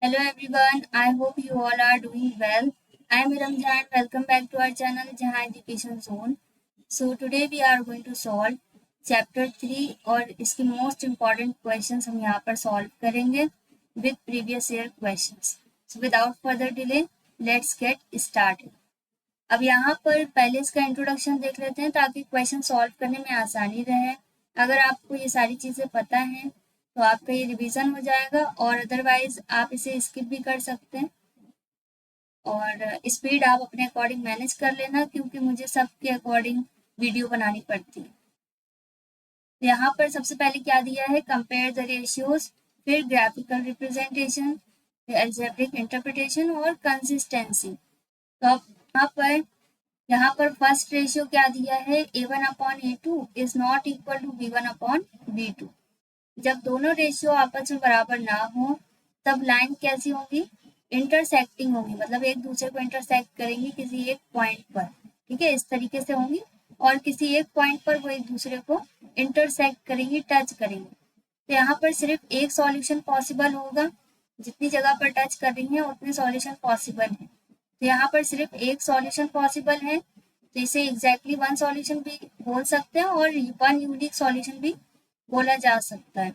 Hello everyone, I hope you all are doing well. I am Ramjan. Welcome back to our channel Jahan Education Zone. So today we are going to solve chapter 3 और इसके most important questions हम यहाँ पर solve करेंगे with previous year questions. So without further delay, let's get started. अब यहाँ पर पहले इसका इंट्रोडक्शन देख लेते हैं ताकि क्वेश्चन सॉल्व करने में आसानी रहे। अगर आपको ये सारी चीज़ें पता हैं तो आपका ये रिवीजन हो जाएगा और अदरवाइज आप इसे स्किप भी कर सकते हैं और स्पीड आप अपने अकॉर्डिंग मैनेज कर लेना क्योंकि मुझे सबके अकॉर्डिंग वीडियो बनानी पड़ती है। यहाँ पर सबसे पहले क्या दिया है, कंपेयर द रेशियोज, फिर ग्राफिकल रिप्रेजेंटेशन, एल्जेब्रिक इंटरप्रिटेशन और कंसिस्टेंसी। तो अब यहाँ पर फर्स्ट रेशियो क्या दिया है, A1/A2 is not equal to B1/B2। जब दोनों रेशियो आपस में बराबर ना हो तब लाइन कैसी होगी, इंटरसेक्टिंग होगी, मतलब एक दूसरे को इंटरसेक्ट करेंगी किसी एक पॉइंट पर। ठीक है, इस तरीके से होंगी और किसी एक पॉइंट पर वो एक दूसरे को इंटरसेक्ट करेंगी, टच करेंगी। तो यहाँ पर सिर्फ एक सॉल्यूशन पॉसिबल होगा, जितनी जगह पर टच कर रही है उतने सॉल्यूशन पॉसिबल है। तो यहाँ पर सिर्फ एक सॉल्यूशन पॉसिबल है, तो इसे एग्जैक्टली वन सॉल्यूशन भी बोल सकते हैं और वन यूनिक सॉल्यूशन भी बोला जा सकता है।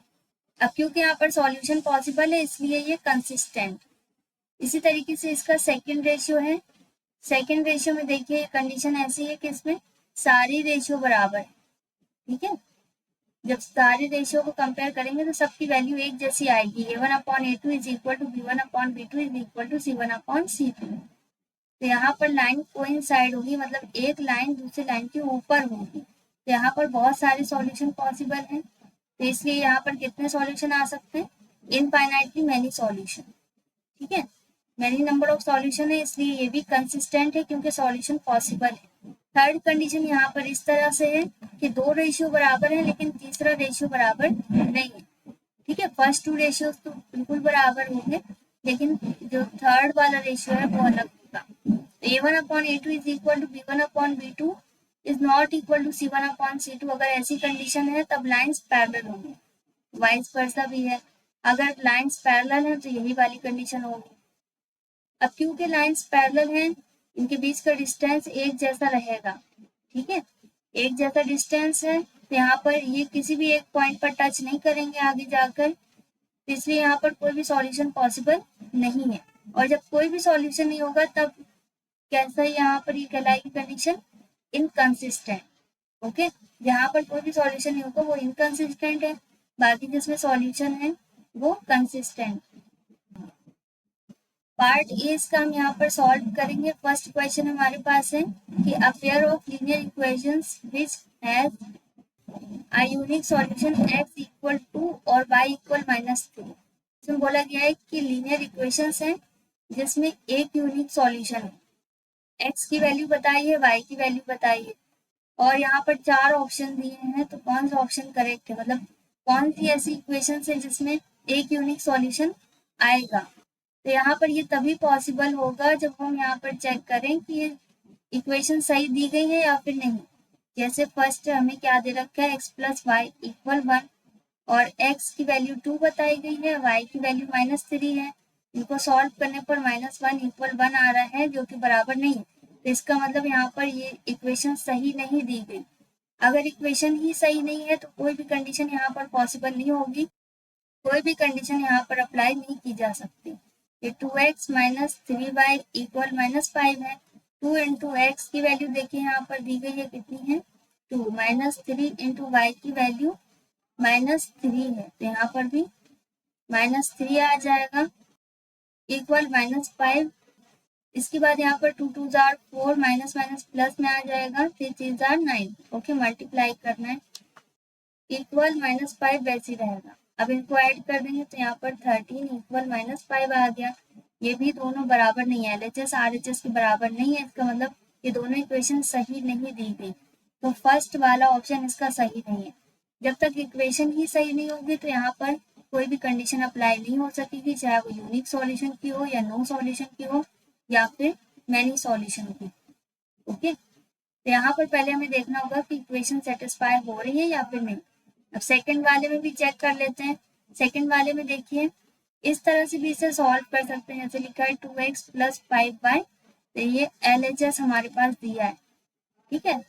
अब क्योंकि यहाँ पर सॉल्यूशन पॉसिबल है इसलिए ये कंसिस्टेंट। इसी तरीके से इसका सेकंड रेशियो है। सेकंड रेशियो में देखिए ये कंडीशन ऐसी है कि इसमें सारी रेशियो बराबर है। ठीक है, जब सारे रेशियो को कंपेयर करेंगे तो सबकी वैल्यू एक जैसी आएगी। A1/A2 is equal to B1/B2 is equal to C1/C2। तो यहाँ पर लाइन कोइंसाइड होगी, मतलब एक लाइन दूसरी लाइन के ऊपर होगी। तो यहाँ पर बहुत सारे सॉल्यूशन पॉसिबल हैं, तो इसलिए यहाँ पर कितने सॉल्यूशन आ सकते हैं, इनफाइनाइटली मैनी सॉल्यूशन। ठीक है, मैनी नंबर ऑफ सॉल्यूशन है इसलिए ये भी कंसिस्टेंट है क्योंकि सॉल्यूशन पॉसिबल है। थर्ड कंडीशन यहाँ पर इस तरह से है कि दो रेशियो बराबर है लेकिन तीसरा रेशियो बराबर नहीं है। ठीक है, फर्स्ट टू रेशियो तो बिल्कुल बराबर होंगे लेकिन जो थर्ड वाला रेशियो है वो अलग होगा। A1/A2 is equal to B1/B2 is not equal to C1/C2। अगर ऐसी कंडीशन है तब लाइंस पैरेलल होंगे, वाइस वर्सा भी है। अगर लाइंस पैरेलल है तो यही वाली कंडीशन होगी। अब क्योंकि लाइंस पैरेलल हैं इनके बीच का डिस्टेंस एक जैसा रहेगा। ठीक है, एक जैसा डिस्टेंस है तो यहाँ पर ये किसी भी एक पॉइंट पर टच नहीं करेंगे आगे जाकर, तो इसलिए यहाँ पर कोई भी सॉल्यूशन पॉसिबल नहीं है। और जब कोई भी सॉल्यूशन नहीं होगा तब कैसा यहाँ पर ये कहलाएगी कंडीशन, इनकंसिस्टेंट। ओके, जहाँ पर कोई भी सॉल्यूशन नहीं होगा वो इनकंसिस्टेंट है, बाकी जिसमें सॉल्यूशन है वो कंसिस्टेंट। पार्ट ए इसका हम यहाँ पर सॉल्व करेंगे। फर्स्ट क्वेश्चन हमारे पास है कि a pair of linear equations which has a unique solution x equal to और y इक्वल -3। इसमें बोला गया है कि लीनियर इक्वेशंस हैं जिसमें एक यूनिक सॉल्यूशन है, x की वैल्यू बताइए, y की वैल्यू बताइए और यहाँ पर चार ऑप्शन दिए हैं, तो कौन सा ऑप्शन करेक्ट है, मतलब कौन सी ऐसी इक्वेशन है जिसमें एक यूनिक सॉल्यूशन आएगा। तो यहाँ पर ये तभी पॉसिबल होगा जब हम यहाँ पर चेक करें कि ये इक्वेशन सही दी गई है या फिर नहीं। जैसे फर्स्ट हमें क्या दे रखा है, x प्लस वाई इक्वल 1 और x की वैल्यू 2 बताई गई है, y की वैल्यू -3 है। इनको सॉल्व करने पर -1 इक्वल 1 आ रहा है जो कि बराबर नहीं है, तो इसका मतलब यहाँ पर ये इक्वेशन सही नहीं दी गई। अगर इक्वेशन ही सही नहीं है तो कोई भी कंडीशन यहाँ पर पॉसिबल नहीं होगी, कोई भी कंडीशन यहाँ पर अप्लाई नहीं की जा सकती। ये 2x माइनस 3y इक्वल -5 है। 2 इंटू एक्स की वैल्यू देखिए यहाँ पर दी गई है कितनी है, 2, -3 इंटू वाई की वैल्यू -3 है, तो यहाँ पर भी -3 आ जाएगा इक्वल -5। इसके बाद यहाँ पर 2 2 जार 4, माइनस माइनस प्लस में आ जाएगा, 3 3 जार 9। ओके, मल्टीप्लाई करना है, इक्वल -5 वैसे ही रहेगा। अब इनको ऐड कर देंगे तो यहाँ पर 13 इक्वल -5 आ गया। ये भी दोनों बराबर नहीं है, LHS RHS के बराबर नहीं है, इसका मतलब ये दोनों इक्वेशन सही नहीं दी गई, तो फर्स्ट वाला ऑप्शन इसका सही नहीं है। जब तक इक्वेशन ही सही नहीं होगी तो यहाँ पर कोई भी कंडीशन अप्लाई नहीं हो सकेगी, चाहे वो यूनिक सॉल्यूशन की हो या नो सॉल्यूशन की हो या फिर मैनी सॉल्यूशन की। ओके, तो यहाँ पर पहले हमें देखना होगा कि इक्वेशन सेटिस्फाई हो रही है या फिर नहीं। अब सेकंड वाले में भी चेक कर लेते हैं। सेकंड वाले में देखिए इस तरह से भी इसे सॉल्व कर सकते हैं, जैसे लिखा है 2x प्लस 5y, तो ये LHS हमारे पास दिया है, ठीक है।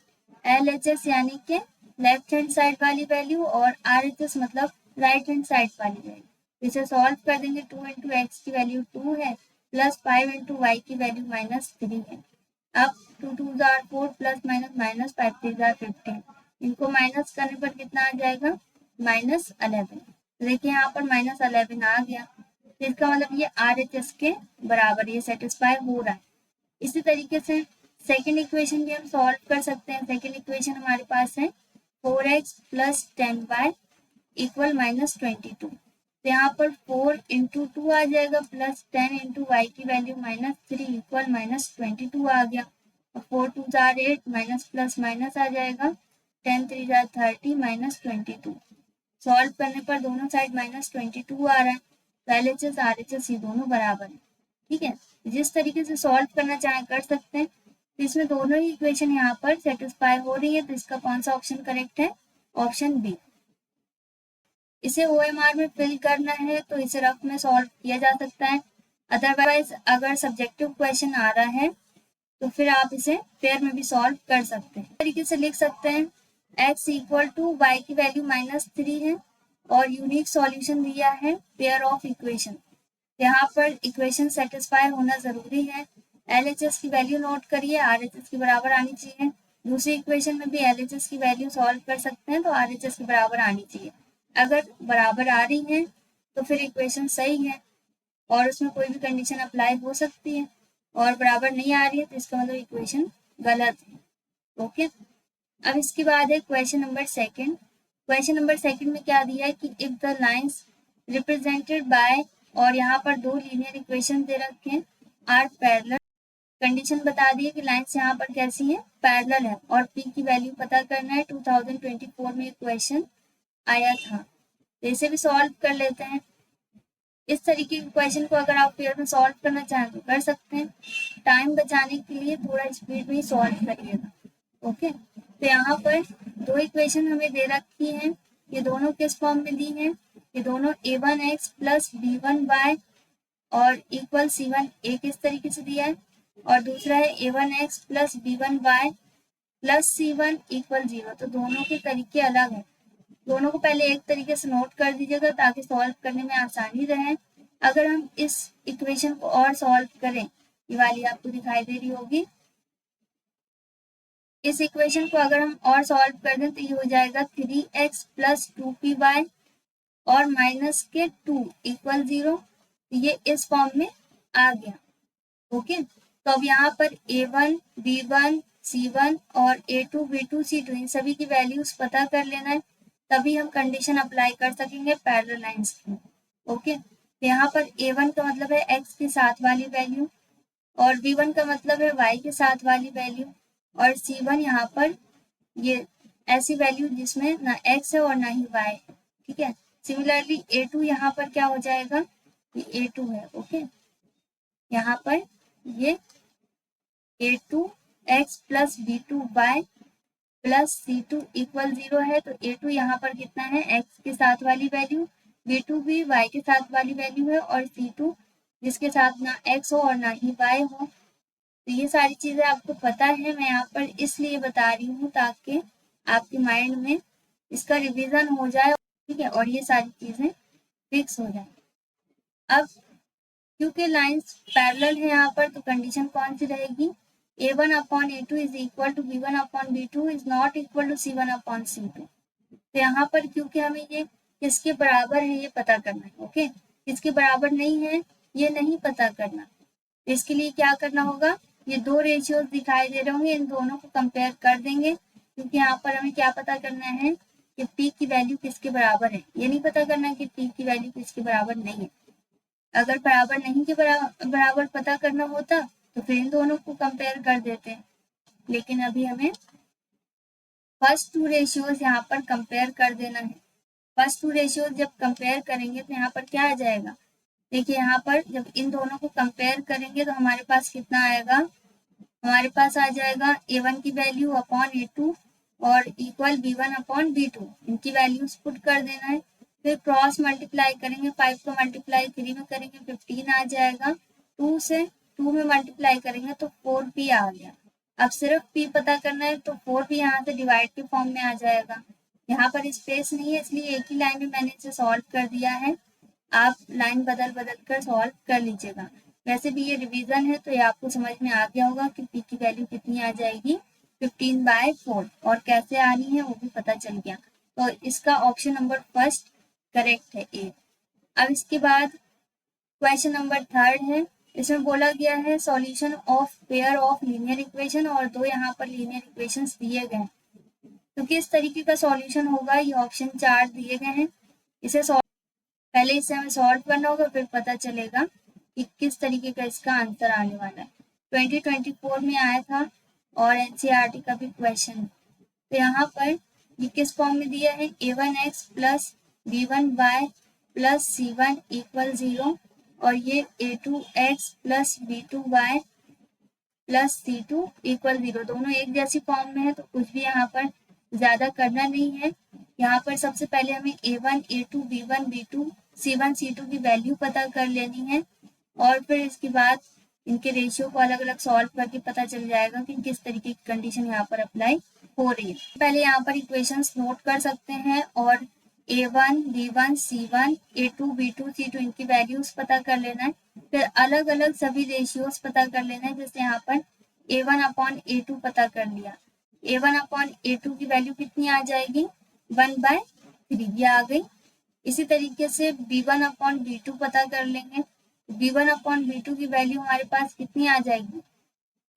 LHS यानी कि लेफ्ट हैंड साइड वाली वैल्यू और RHS मतलब राइट हैंड साइड वाली वैल्यू। इसे सॉल्व कर देंगे, 2 इंटू एक्स की वैल्यू 2 है, प्लस 5 इंटू वाई की वैल्यू -3 है। अब 2 2 jar 4 plus minus minus 5 3 jar 15, इनको माइनस करने पर कितना आ जाएगा, -11। देखिए यहाँ पर -11 आ गया, तो इसका मतलब ये RHS के बराबर ये सेटिस्फाई हो रहा है। इसी तरीके से सेकेंड इक्वेशन भी हम सॉल्व कर सकते हैं। सेकेंड इक्वेशन हमारे पास है 4x प्लस 10y इक्वल -22। तो यहाँ पर 4 इंटू 2 आ जाएगा, प्लस 10 इंटू वाई की वैल्यू -3 इक्वल -22 आ गया। 4 2 जार 8 माइनस प्लस माइनस आ जाएगा, 10 3 जार 30 -22। सॉल्व करने पर दोनों साइड -22 आ रहा है, तो LHS RHS ये दोनों बराबर है, ठीक है। जिस तरीके से सॉल्व करना चाहे कर सकते हैं। तो इसमें दोनों ही इक्वेशन यहाँ पर सेटिस्फाई हो रही है, तो इसका कौन सा ऑप्शन करेक्ट है, ऑप्शन बी। इसे OMR में फिल करना है तो इसे रफ में सॉल्व किया जा सकता है, अदरवाइज अगर सब्जेक्टिव क्वेश्चन आ रहा है तो फिर आप इसे पेयर में भी सॉल्व कर सकते हैं। इस तरीके से लिख सकते हैं x इक्वल टू वाई की वैल्यू -3 है और यूनिक सॉल्यूशन दिया है पेयर ऑफ इक्वेशन। यहाँ पर इक्वेशन सेटिस्फाई होना जरूरी है। LHS की वैल्यू नोट करिए, RHS के बराबर आनी चाहिए। दूसरी इक्वेशन में भी LHS की वैल्यू सॉल्व कर सकते हैं तो RHS के बराबर आनी चाहिए। अगर बराबर आ रही है तो फिर इक्वेशन सही है और उसमें कोई भी कंडीशन अप्लाई हो सकती है, और बराबर नहीं आ रही है तो इसका मतलब इक्वेशन गलत है, ओके। अब इसके बाद है question number second. Question number second में क्या दिया है कि if the lines represented by, और यहाँ पर दो लीनियर इक्वेशन दे रखे हैं, आर पैरेलल। कंडीशन बता दी है कि लाइंस यहाँ पर कैसी है, पैरेलल है, और पी की वैल्यू पता करना है। 2024 में क्वेश्चन आया था, तो इसे भी सॉल्व कर लेते हैं। इस तरीके के क्वेश्चन को अगर आप पेयर में सॉल्व करना चाहें तो कर सकते हैं। टाइम बचाने के लिए थोड़ा स्पीड में ही सॉल्व करिएगा, ओके। तो यहाँ पर दो इक्वेशन हमें दे रखी हैं, ये दोनों किस फॉर्म में दी हैं, ये दोनों a1x प्लस b1y और इक्वल c1 एक इस तरीके से दिया है, और दूसरा है a1x plus b1y plus c1 equal 0। तो दोनों के तरीके अलग हैं, दोनों को पहले एक तरीके से नोट कर दीजिएगा ताकि सॉल्व करने में आसानी रहे। अगर हम इस इक्वेशन को और सॉल्व करें, ये वाली आपको दिखाई दे रही होगी, इस इक्वेशन को अगर हम और सॉल्व कर दें तो ये हो जाएगा 3x प्लस 2py और माइनस के 2 इक्वल 0। ये इस फॉर्म में आ गया, ओके। तो अब यहाँ पर a1 b1 c1 और a2 b2 c2 इन सभी की वैल्यूज पता कर लेना है, तभी हम कंडीशन अप्लाई कर सकेंगे पैरेलल लाइंस की, ओके। यहाँ पर a1 का मतलब है x के साथ वाली वैल्यू, और b1 का मतलब है y के साथ वाली वैल्यू, और c1 यहाँ पर ये ऐसी वैल्यू जिसमें ना x है और ना ही y है, ठीक है। सिमिलरली a2 यहाँ पर क्या हो जाएगा, ये a2 है, ओके। यहाँ पर ये a2x plus b2y plus c2 equal 0 है, तो a2 यहाँ पर कितना है, x के साथ वाली वैल्यू, b2 भी y के साथ वाली वैल्यू है, और c2 जिसके साथ ना x हो और ना ही y हो। तो ये सारी चीजें आपको पता है, मैं यहाँ पर इसलिए बता रही हूँ ताकि आपके माइंड में इसका रिवीजन हो जाए, ठीक है, और ये सारी चीजें फिक्स हो जाए। अब क्योंकि लाइंस पैरेलल है यहाँ पर, तो कंडीशन कौन सी रहेगी, a1 upon a2 is equal to b1 upon b2 is not equal to c1 upon c2। तो यहाँ पर क्योंकि हमें ये किसके बराबर है ये पता करना है, ओके। किसके बराबर नहीं है ये नहीं पता करना, इसके लिए क्या करना होगा, ये दो रेशियोज दिखाई दे रहे होंगे, इन दोनों को कंपेयर कर देंगे, क्योंकि यहाँ पर हमें क्या पता करना है कि p की वैल्यू किसके बराबर है, ये नहीं पता करना कि p की वैल्यू किसके बराबर नहीं है। अगर बराबर नहीं के बराबर पता करना होता तो फिर इन दोनों को कंपेयर कर देते हैं, लेकिन अभी हमें फर्स्ट टू रेशियोज यहाँ पर कंपेयर कर देना है। फर्स्ट टू रेशियोज जब कंपेयर करेंगे तो यहाँ पर क्या आ जाएगा, देखिए यहाँ पर जब इन दोनों को कंपेयर करेंगे तो हमारे पास कितना आएगा, हमारे पास आ जाएगा a1 की वैल्यू अपॉन a2 और इक्वल b1 अपॉन b2, इनकी वैल्यूज पुट कर देना है। फिर क्रॉस मल्टीप्लाई करेंगे, 5 को मल्टीप्लाई 3 में करेंगे 15 आ जाएगा, 2 से 2 में मल्टीप्लाई करेंगे तो 4p आ गया। अब सिर्फ p पता करना है तो 4 भी यहाँ से डिवाइड के फॉर्म में आ जाएगा। यहाँ पर स्पेस नहीं है इसलिए एक ही लाइन में मैंने इसे सॉल्व कर दिया है, आप लाइन बदल बदल कर सॉल्व कर लीजिएगा। वैसे भी ये रिवीजन है तो ये आपको समझ में आ गया होगा कि p की वैल्यू कितनी आ जाएगी, 15/4, और कैसे आनी है वो भी पता चल गया। तो इसका ऑप्शन नंबर फर्स्ट करेक्ट है ए। अब इसके बाद क्वेश्चन नंबर थर्ड है, इसमें बोला गया है solution of pair of linear equation, और दो यहाँ पर लीनियर इक्वेशंस दिए गए हैं, तो किस तरीके का सॉल्यूशन होगा, ये ऑप्शन 4 दिए गए हैं। इसे पहले इसे हमें सॉल्व करना होगा, फिर पता चलेगा कि किस तरीके का इसका आंसर आने वाला है। 2024 में आया था और एनसीईआरटी का भी क्वेश्चन। तो यहाँ पर ये किस फॉर्म में दिया है, a1x plus b1y plus c1 equal 0, और ये a2x plus b2y plus c2 equal 0, दोनों एक जैसी फॉर्म में है तो कुछ भी यहाँ पर ज्यादा करना नहीं है। यहाँ पर सबसे पहले हमें a1 a2 b1 b2 c1 c2 की वैल्यू पता कर लेनी है, और फिर इसके बाद इनके रेशियो को अलग अलग सॉल्व करके पता चल जाएगा कि किस तरीके की कंडीशन यहाँ पर अप्लाई हो रही है। पहले यहाँ पर इक्वेशंस नोट कर सकते हैं और a1 b1 c1 a2 b2 c2 इनकी वैल्यूज पता कर लेना है, फिर अलग अलग सभी रेशियोज पता कर लेना है। जैसे यहाँ पर a1/a2 पता कर लिया, a1/a2 की वैल्यू कितनी आ जाएगी, 1/3 ये आ गई। इसी तरीके से b1/b2 पता कर लेंगे, b1/b2 की वैल्यू हमारे पास कितनी आ जाएगी,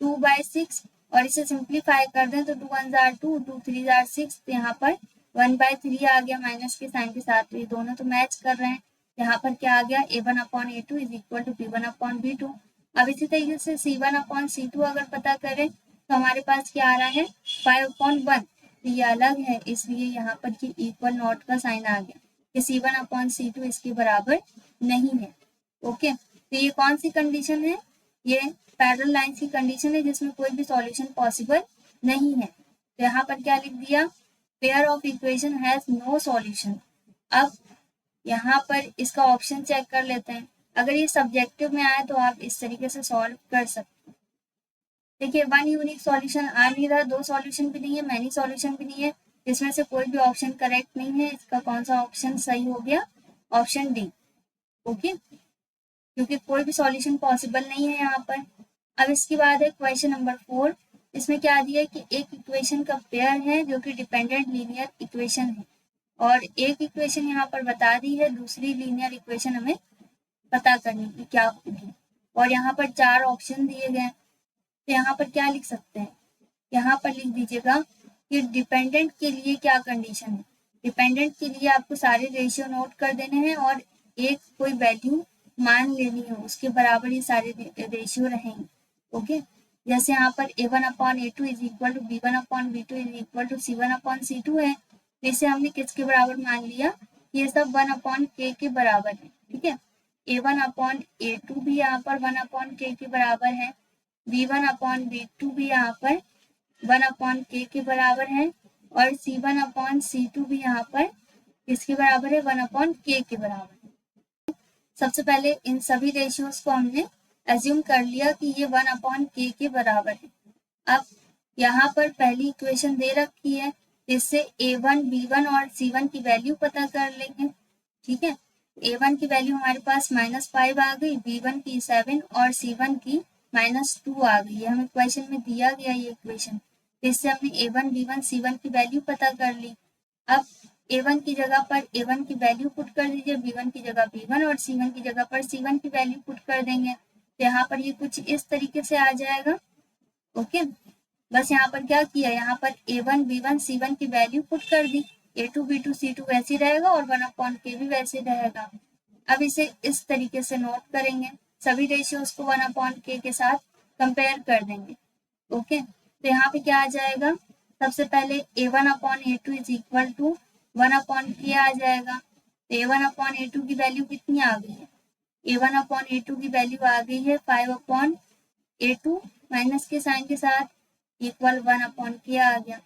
2/6, और इसे सिंप्लीफाई कर दें तो 2 1 2 2 3 6, तो यहाँ पर 1/3 आ गया माइनस के साइन के साथ, तो ये दोनों तो मैच कर रहे हैं। यहाँ पर क्या आ गया, a1/a2 is equal to b1/b2। अब इसी तरीके से c1/c2 अगर पता करें तो हमारे पास क्या आ रहा है, 5/1, तो ये अलग है इसलिए यहाँ पर ये इक्वल नॉट का साइन आ गया कि c1/c2 इसके बराबर नहीं है। ओके, तो ये कौन सी कंडीशन है, ये पैरेलल लाइंस की कंडीशन है जिसमें कोई भी सॉल्यूशन पॉसिबल नहीं है। तो यहाँ पर क्या लिख दिया, pair of equation has no solution. अब यहाँ पर इसका ऑप्शन चेक कर लेते हैं, अगर ये सब्जेक्टिव में आए तो आप इस तरीके से सॉल्व कर सकते हैं। देखिए, वन यूनिक सॉल्यूशन आ नहीं रहा, दो सॉल्यूशन भी नहीं है, मैनी सॉल्यूशन भी नहीं है, इसमें से कोई भी ऑप्शन करेक्ट नहीं है। इसका कौन सा ऑप्शन सही हो गया, ऑप्शन डी। ओके, क्योंकि कोई भी सॉल्यूशन पॉसिबल नहीं है यहाँ पर। अब इसके बाद है क्वेश्चन नंबर 4, इसमें क्या दिया है कि एक इक्वेशन का पेयर है जो कि डिपेंडेंट लीनियर इक्वेशन है, और एक इक्वेशन यहाँ पर बता दी है, दूसरी लीनियर इक्वेशन हमें पता करनी की क्या होगी, और यहाँ पर 4 ऑप्शन दिए गए। तो यहाँ पर क्या लिख सकते हैं, यहाँ पर लिख दीजिएगा कि डिपेंडेंट के लिए क्या कंडीशन है। डिपेंडेंट के लिए आपको सारे रेशियो नोट कर देने हैं और एक कोई वैल्यू मान लेनी है, उसके बराबर ये सारे रेशियो रहेंगे। ओके, जैसे यहाँ पर a1/a2 is equal to b1/b2 is equal to c1/c2 है, तो इसे हमने किसके बराबर मान लिया, ये सब 1/k के बराबर है। ठीक है, a1/a2 भी यहाँ पर 1/k के बराबर है, b1/b2 भी यहाँ पर 1/k के बराबर है, और c1/c2 भी यहाँ पर किसके बराबर है, 1/k के बराबर। सबसे पहले इन सभी रेशियोज को हमने एज्यूम कर लिया कि ये 1/k के बराबर है। अब यहाँ पर पहली इक्वेशन दे रखी है, इससे a1 b1 और c1 की वैल्यू पता कर लेंगे। ठीक है, a1 की वैल्यू हमारे पास -5 आ गई, b1 की 7 और c1 की -2 आ गई है, हमें क्वेश्चन में दिया गया ये इक्वेशन। इससे हमने a1 b1 c1 की वैल्यू पता कर ली। अब a1 की जगह पर a1 की वैल्यू पुट कर दीजिए, b1 की जगह b1 और c1 की जगह पर c1 की वैल्यू पुट कर देंगे, तो यहाँ पर ये कुछ इस तरीके से आ जाएगा। ओके, बस यहाँ पर क्या किया, यहाँ पर a1 b1 c1 की वैल्यू पुट कर दी, a2 b2 c2 वैसे रहेगा और 1/k भी वैसे रहेगा। अब इसे इस तरीके से नोट करेंगे, सभी रेशियोज को 1/k के साथ कंपेयर कर देंगे। ओके, तो यहाँ पे क्या आ जाएगा, सबसे पहले a1/a2 is equal to 1/k आ जाएगा। तो a1/a2 की वैल्यू कितनी आ गई है, a1/a2 की वैल्यू आ गई है 5/a2 माइनस के साइन के साथ इक्वल 1/k आ गया।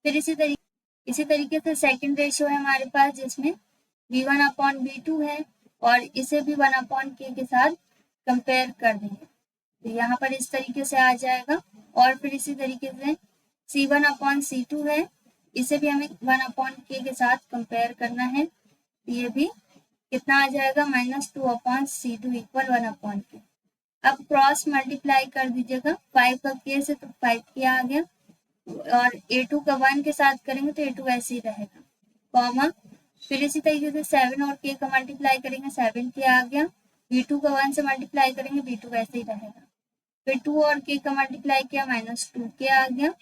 फिर इसी तरीके से सेकंड रेशियो है हमारे पास, जिसमें v1/v2 है और इसे भी 1/k के साथ कंपेयर कर देंगे, तो यहाँ पर इस तरीके से आ जाएगा। और फिर इसी तरीके से c1/c2 है, इसे भी हमें 1/k के साथ कंपेयर करना है, तो ये भी कितना आ जाएगा -2/c2 इक्वल 1/k। अब क्रॉस मल्टीप्लाई कर दीजिएगा, 5 का k से तो 5k आ गया, और a2 का 1 के साथ करेंगे तो a2 ऐसे ही रहेगा, कॉमा फिर इसी तरीके से 7 और k का मल्टीप्लाई करेंगे 7k आ गया, v2 का 1 से मल्टीप्लाई करेंगे v2 ऐसे ही रहेगा, फिर 2 और k का मल्टीप्लाई किया -2k आ गया,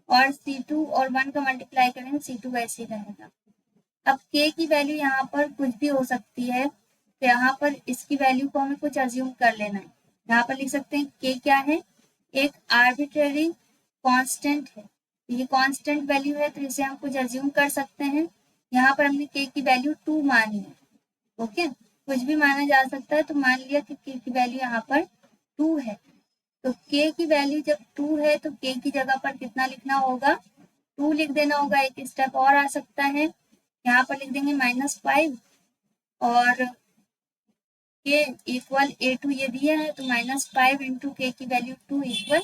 और c2 और 1 का मल्टीप्लाई करेंगे c2 ऐसे ही रहेगा। अब k की वैल्यू यहाँ पर कुछ भी हो सकती है, तो यहाँ पर इसकी वैल्यू को हमें कुछ अज्यूम कर लेना है। यहाँ पर लिख सकते हैं k क्या है, एक आर्बिट्रेरी कांस्टेंट है, ये कांस्टेंट वैल्यू है, तो इसे हम कुछ अज्यूम कर सकते हैं। यहाँ पर हमने k की वैल्यू 2 मानी है, ओके, कुछ भी माना जा सकता है, तो मान लिया कि k की वैल्यू यहाँ पर 2 है, तो k की वैल्यू जब 2 है तो k की जगह पर कितना लिखना होगा, 2 लिख देना होगा। एक स्टेप और आ सकता है, यहाँ पर लिख देंगे -5 और k इक्वल a2 ये दिया है, तो -5 इंटू k की वैल्यू 2 इक्वल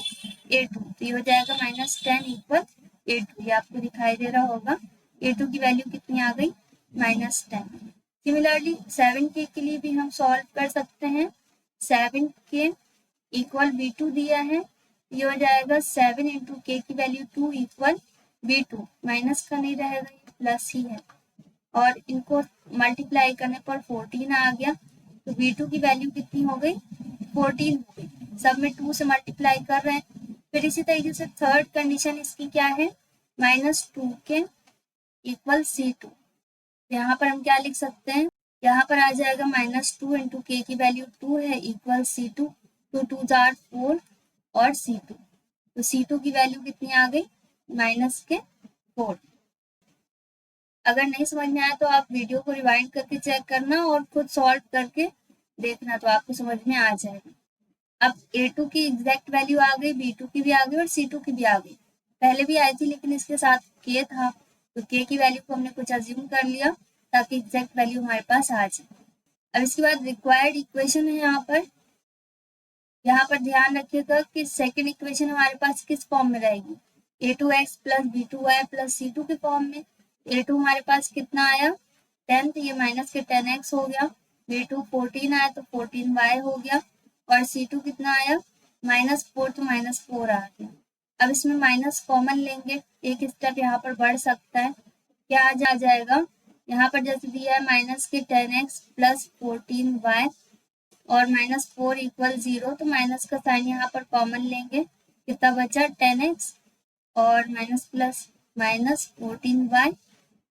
a2, तो ये हो जाएगा -10 इक्वल a2, ये आपको दिखाई दे रहा होगा। a2 की वैल्यू कितनी आ गई, -10। सिमिलरली 7k के लिए भी हम सॉल्व कर सकते हैं। 7k इक्वल v2 दिया है, ये हो जाएगा 7 इंटू k की वैल्यू 2 इक्वल v2, माइनस का नहीं रहेगा, ये प्लस ही है, और इनको मल्टीप्लाई करने पर 14 आ गया, तो v2 की वैल्यू कितनी हो गई, 14 हो गई। सब में 2 से मल्टीप्लाई कर रहे हैं। फिर इसी तरीके से थर्ड कंडीशन इसकी क्या है, -2k इक्वल c2, यहाँ पर हम क्या लिख सकते हैं, यहाँ पर आ जाएगा -2 इंटू k की वैल्यू 2 है इक्वल c2, 2 2 4 और c2, तो c2 की वैल्यू कितनी आ गई, -4। अगर नहीं समझ में आया तो आप वीडियो को रिवाइंड करके चेक करना और खुद सॉल्व करके देखना, तो आपको समझ में आ जाएगा। अब a2 की एग्जैक्ट वैल्यू आ गई, b2 की भी आ गई और c2 की भी आ गई, पहले भी आई थी लेकिन इसके साथ k था, तो k की वैल्यू को हमने कुछ अज्यूम कर लिया ताकि एग्जैक्ट वैल्यू हमारे पास आ जाए। अब इसके बाद रिक्वायर्ड इक्वेशन है, यहाँ पर ध्यान रखिएगा कि सेकेंड इक्वेशन हमारे पास किस फॉर्म में रहेगी, a2x plus b2y plus c2 के फॉर्म में। a2 हमारे पास कितना आया 10, तो ये माइनस के 10x हो गया, b2 14 आया तो 14y हो गया, और c2 कितना आया -4, तो -4 आ गया। अब इसमें माइनस कॉमन लेंगे, एक स्टेप यहाँ पर बढ़ सकता है, क्या आ जाएगा, यहाँ पर जैसे दिया है माइनस के 10x प्लस 14y और -4 इक्वल 0, तो माइनस का साइन यहाँ पर कॉमन लेंगे, कितना बचा 10x और माइनस प्लस -14y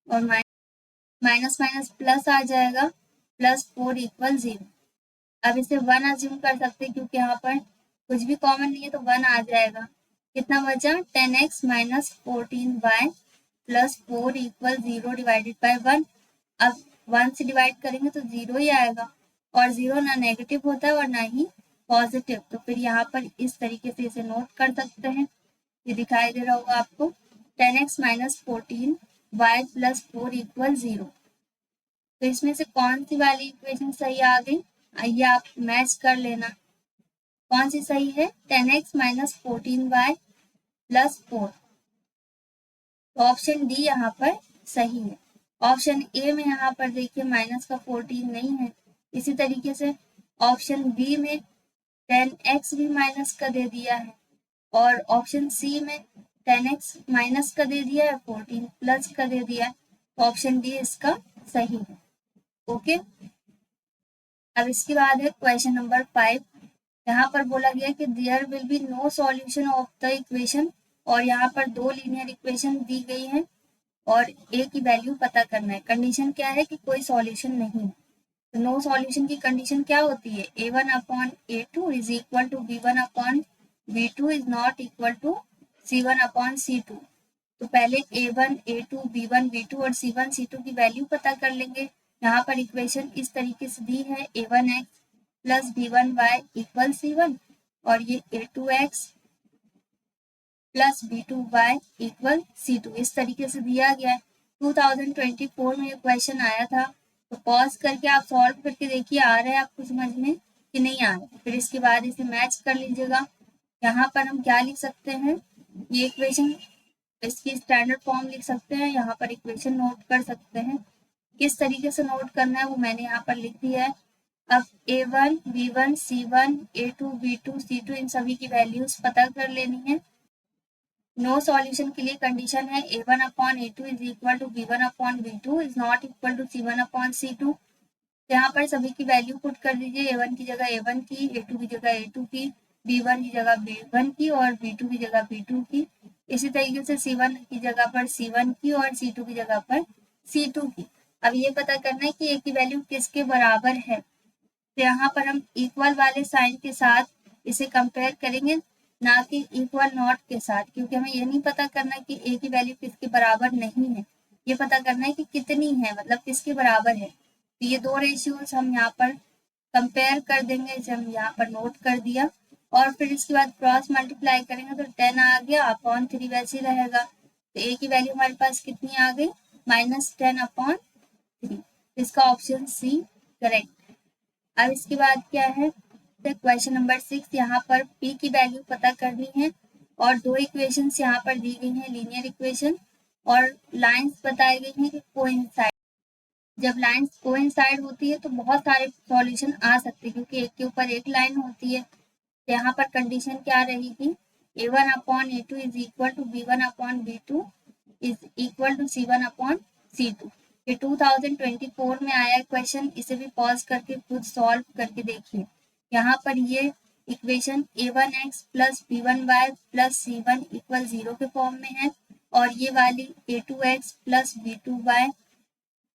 और माइनस माइनस प्लस आ जाएगा, +4 इक्वल 0। अब इसे 1 अज्यूम कर सकते हैं क्योंकि यहाँ पर कुछ भी कॉमन नहीं है, तो 1 आ जाएगा। कितना बचा 10x minus 14y plus 4 equal 0 divided by 1। अब 1 से डिवाइड करेंगे तो 0 ही आएगा, और 0 ना नेगेटिव होता है और ना ही पॉजिटिव, तो फिर यहाँ पर इस तरीके से इसे नोट कर सकते हैं, ये दिखाई दे रहा होगा आपको, 10x minus 14y plus 4 equal 0। तो इसमें से कौन सी वाली इक्वेशन सही आ गई, आइए आप मैच कर लेना, कौन सी सही है, 10x माइनस 14y प्लस 4, तो ऑप्शन डी यहाँ पर सही है। ऑप्शन ए में यहाँ पर देखिए माइनस का 14 नहीं है, इसी तरीके से ऑप्शन बी में 10x भी माइनस का दे दिया है, और ऑप्शन सी में 10x माइनस का दे दिया है, 14 प्लस का दे दिया है, तो ऑप्शन डी इसका सही है, ओके। अब इसके बाद है क्वेश्चन नंबर 5, यहाँ पर बोला गया कि there will be no solution of the equation, और यहाँ पर 2 लीनियर इक्वेशन दी गई है और ए की वैल्यू पता करना है। कंडीशन क्या है कि कोई सॉल्यूशन नहीं है, तो नो सॉल्यूशन की कंडीशन क्या होती है, a1/a2 is equal to b1/b2 is not equal to c1/c2। तो पहले a1, a2, b1, b2 और c1, c2 की वैल्यू पता कर लेंगे। यहाँ पर इक्वेशन इस तरीके से दी है, a1x plus b1y equal c1, और ये a2x plus b2y equal c2, इस तरीके से दिया गया है। 2024 में ये क्वेश्चन आया था, तो पॉज करके आप सॉल्व करके देखिए आ रहा है आपको समझ में कि नहीं आ रहा है। फिर इसके बाद इसे मैच कर लीजिएगा। यहाँ पर हम क्या लिख सकते हैं, ये इक्वेशन इसकी स्टैंडर्ड फॉर्म लिख सकते हैं, यहाँ पर इक्वेशन नोट कर सकते हैं। किस तरीके से नोट करना है वो मैंने यहाँ पर लिख दिया है। अब A1, B1, C1, A2, B2, C2 इन सभी की वैल्यूज पता कर लेनी है। नो सॉल्यूशन के लिए कंडीशन है A1 upon A2 is equal to B1 upon B2 is not equal to C1 upon C2। यहाँ पर सभी की वैल्यू पुट कर दीजिए, A1 की जगह A1 की, A2 की जगह A2 की, B1 की जगह B1 की और B2 की जगह B2 की। इसी तरीके से C1 की जगह पर C1 की और C2 की जगह पर C2 की। अब ये पता करना है कि A की वैल्यू किसके बराबर है। तो यहाँ पर हम इक्वल वाले साइन के साथ इसे कंपेयर करेंगे, ना कि इक्वल नॉट के साथ, क्योंकि हमें ये नहीं पता करना कि A की वैल्यू किसके बराबर नहीं है, ये पता करना है कि कितनी है, मतलब किसके बराबर है। तो ये दो रेशियोज हम यहाँ पर कंपेयर कर देंगे, इसे हम यहाँ पर नोट कर दिया और फिर इसके बाद क्रॉस मल्टीप्लाई करेंगे तो 10 आ गया अपॉन 3 वैसे ही रहेगा। तो A की वैल्यू हमारे पास कितनी आ गई, -10 अपॉन 3। इसका ऑप्शन सी करेक्ट। अब इसके बाद क्या है, क्वेश्चन नंबर 6, यहाँ पर P की वैल्यू पता करनी है और दो इक्वेशंस यहाँ पर दी गई हैं, लीनियर इक्वेशन और लाइंस बताई गई हैं कि कोइंसाइड। जब लाइंस कोइंसाइड होती है तो बहुत सारे सॉल्यूशन आ सकते हैं, क्योंकि एक के ऊपर एक लाइन होती है। तो यहाँ पर कंडीशन क्या रहेगी, A1 upon A2 is equal to B1 upon B2 is equal to C1 upon C2। ये 2024 में आया क्वेश्चन, इसे भी पॉज करके खुद सॉल्व करके देखिए। यहाँ पर ये equation A1x plus B1y plus C1 equal 0 के फॉर्म में है और ये वाली A2x plus B2y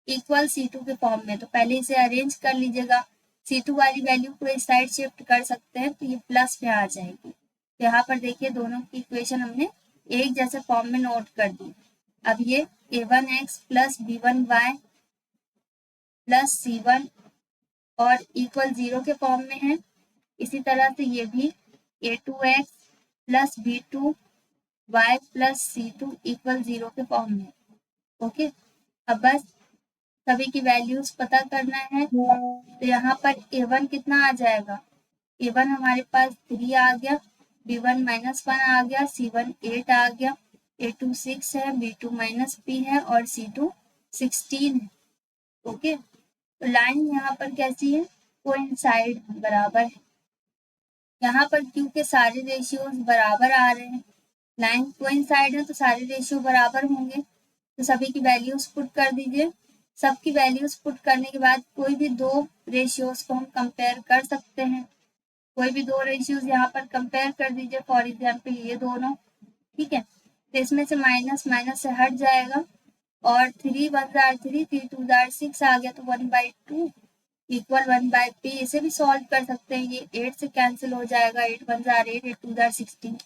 equal C2 के फॉर्म में। तो पहले इसे अरेंज कर लीजिएगा, C2 वाली वैल्यू को इस साइड शिफ्ट कर सकते हैं तो ये प्लस में आ जाएगी। तो यहाँ पर देखिए दोनों की इक्वेशन हमने एक जैसे फॉर्म में नोट कर दी। अब ये A1x plus B1y plus C1 और इक्वल 0 के फॉर्म में है। इसी तरह से ये भी A2x plus B2y plus C2 equal 0 के फॉर्म में। ओके, अब बस सभी की वैल्यूज पता करना है। तो यहाँ पर A1 कितना आ जाएगा, A1 हमारे पास 3 आ गया, B1 -1 आ गया, C1 8 आ गया, A2 6 है, B2 -P है और C2 16 है। ओके, तो लाइन यहाँ पर कैसी है, कोइंसाइड बराबर है। यहाँ पर क्योंकि सारे रेशियोज बराबर आ रहे हैं, लाइन कोइंसाइड है तो सारे रेशियो बराबर होंगे। तो सभी की वैल्यूज पुट कर दीजिए। सबकी वैल्यूज पुट करने के बाद कोई भी दो रेशियोज को हम कंपेयर कर सकते हैं। कोई भी दो रेशियोज यहाँ पर कंपेयर कर दीजिए, फॉर एग्जाम्पल ये दोनों, ठीक है। तो इसमें से माइनस माइनस से हट जाएगा और 3 1 जार 3, 3 2 जार 6 आ गया, तो 1/2 इक्वल 1/p। इसे भी सॉल्व कर सकते हैं, ये 8 से कैंसिल हो जाएगा, 8 1 जार 8, 8 2 जार 16।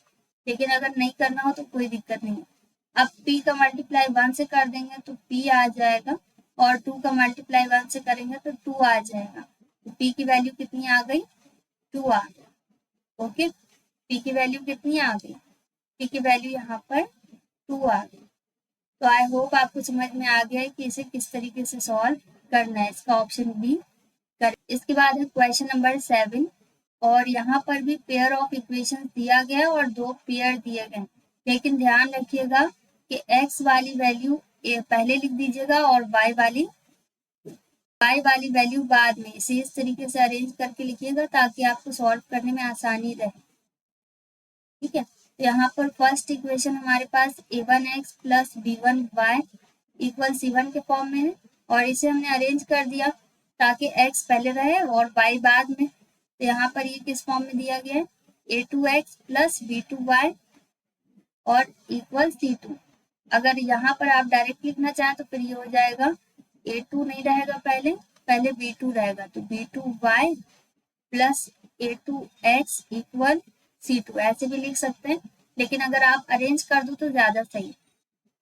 लेकिन अगर नहीं करना हो तो कोई दिक्कत नहीं। अब p का मल्टीप्लाई 1 से कर देंगे तो p आ जाएगा और 2 का मल्टीप्लाई 1 से करेंगे तो 2 आ जाएगा। तो p की वैल्यू कितनी आ गई, 2 आ गई। ओके, p की वैल्यू कितनी आ गई, p की वैल्यू यहाँ पर 2 आ गई। तो आई होप आपको समझ में आ गया है कि इसे किस तरीके से सॉल्व करना है। इसका ऑप्शन बी कर। इसके बाद है क्वेश्चन नंबर 7 और यहाँ पर भी पेयर ऑफ इक्वेशन दिया गया और दो पेयर दिए गए, लेकिन ध्यान रखिएगा कि x वाली वैल्यू पहले लिख दीजिएगा और y वाली वैल्यू बाद में। इसे इस तरीके से अरेंज करके लिखिएगा ताकि आपको सॉल्व करने में आसानी रहे, ठीक है। तो यहाँ पर फर्स्ट इक्वेशन हमारे पास A1x plus B1y equal C1 के फॉर्म में है और इसे हमने अरेंज कर दिया ताकि x पहले रहे और y बाद में। तो यहाँ पर ये किस फॉर्म में दिया गया है, A2x प्लस B2y और इक्वल C2। अगर यहाँ पर आप डायरेक्ट लिखना चाहें तो फिर ये हो जाएगा A2 नहीं रहेगा, पहले B2 रहेगा, तो B2y plus A2x equal C2 ऐसे भी लिख सकते हैं, लेकिन अगर आप अरेंज कर दो तो ज्यादा सही।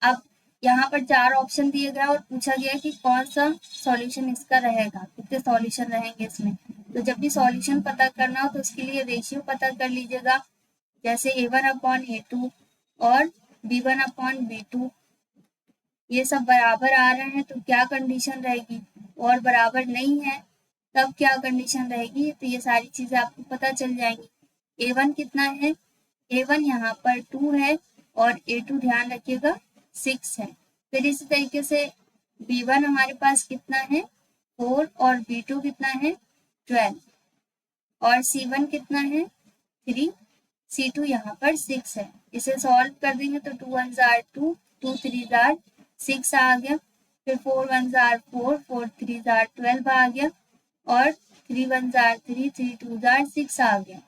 अब यहाँ पर 4 ऑप्शन दिए गए और पूछा गया कि कौन सा सॉल्यूशन इसका रहेगा, कितने सॉल्यूशन रहेंगे इसमें। तो जब भी सॉल्यूशन पता करना हो तो उसके लिए रेशियो पता कर लीजिएगा, जैसे A1 अपॉन A2 और B1 अपॉन B2 ये सब बराबर आ रहे हैं तो क्या कंडीशन रहेगी, और बराबर नहीं है तब क्या कंडीशन रहेगी, तो ये सारी चीजें आपको पता चल जाएंगी। A1 कितना है, A1 यहाँ पर 2 है और A2 ध्यान रखिएगा 6 है। फिर इसी तरीके से B1 हमारे पास कितना है 4 और B2 कितना है 12 और C1 कितना है 3, C2 यहाँ पर 6 है। इसे सॉल्व कर देंगे तो 2 1 जार 2, 2 3 जार 6 आ गया। फिर 4 1 जार 4, 4 3 जार 12 आ गया और 3 1 जार 3, 3 2 जार 6 आ गया।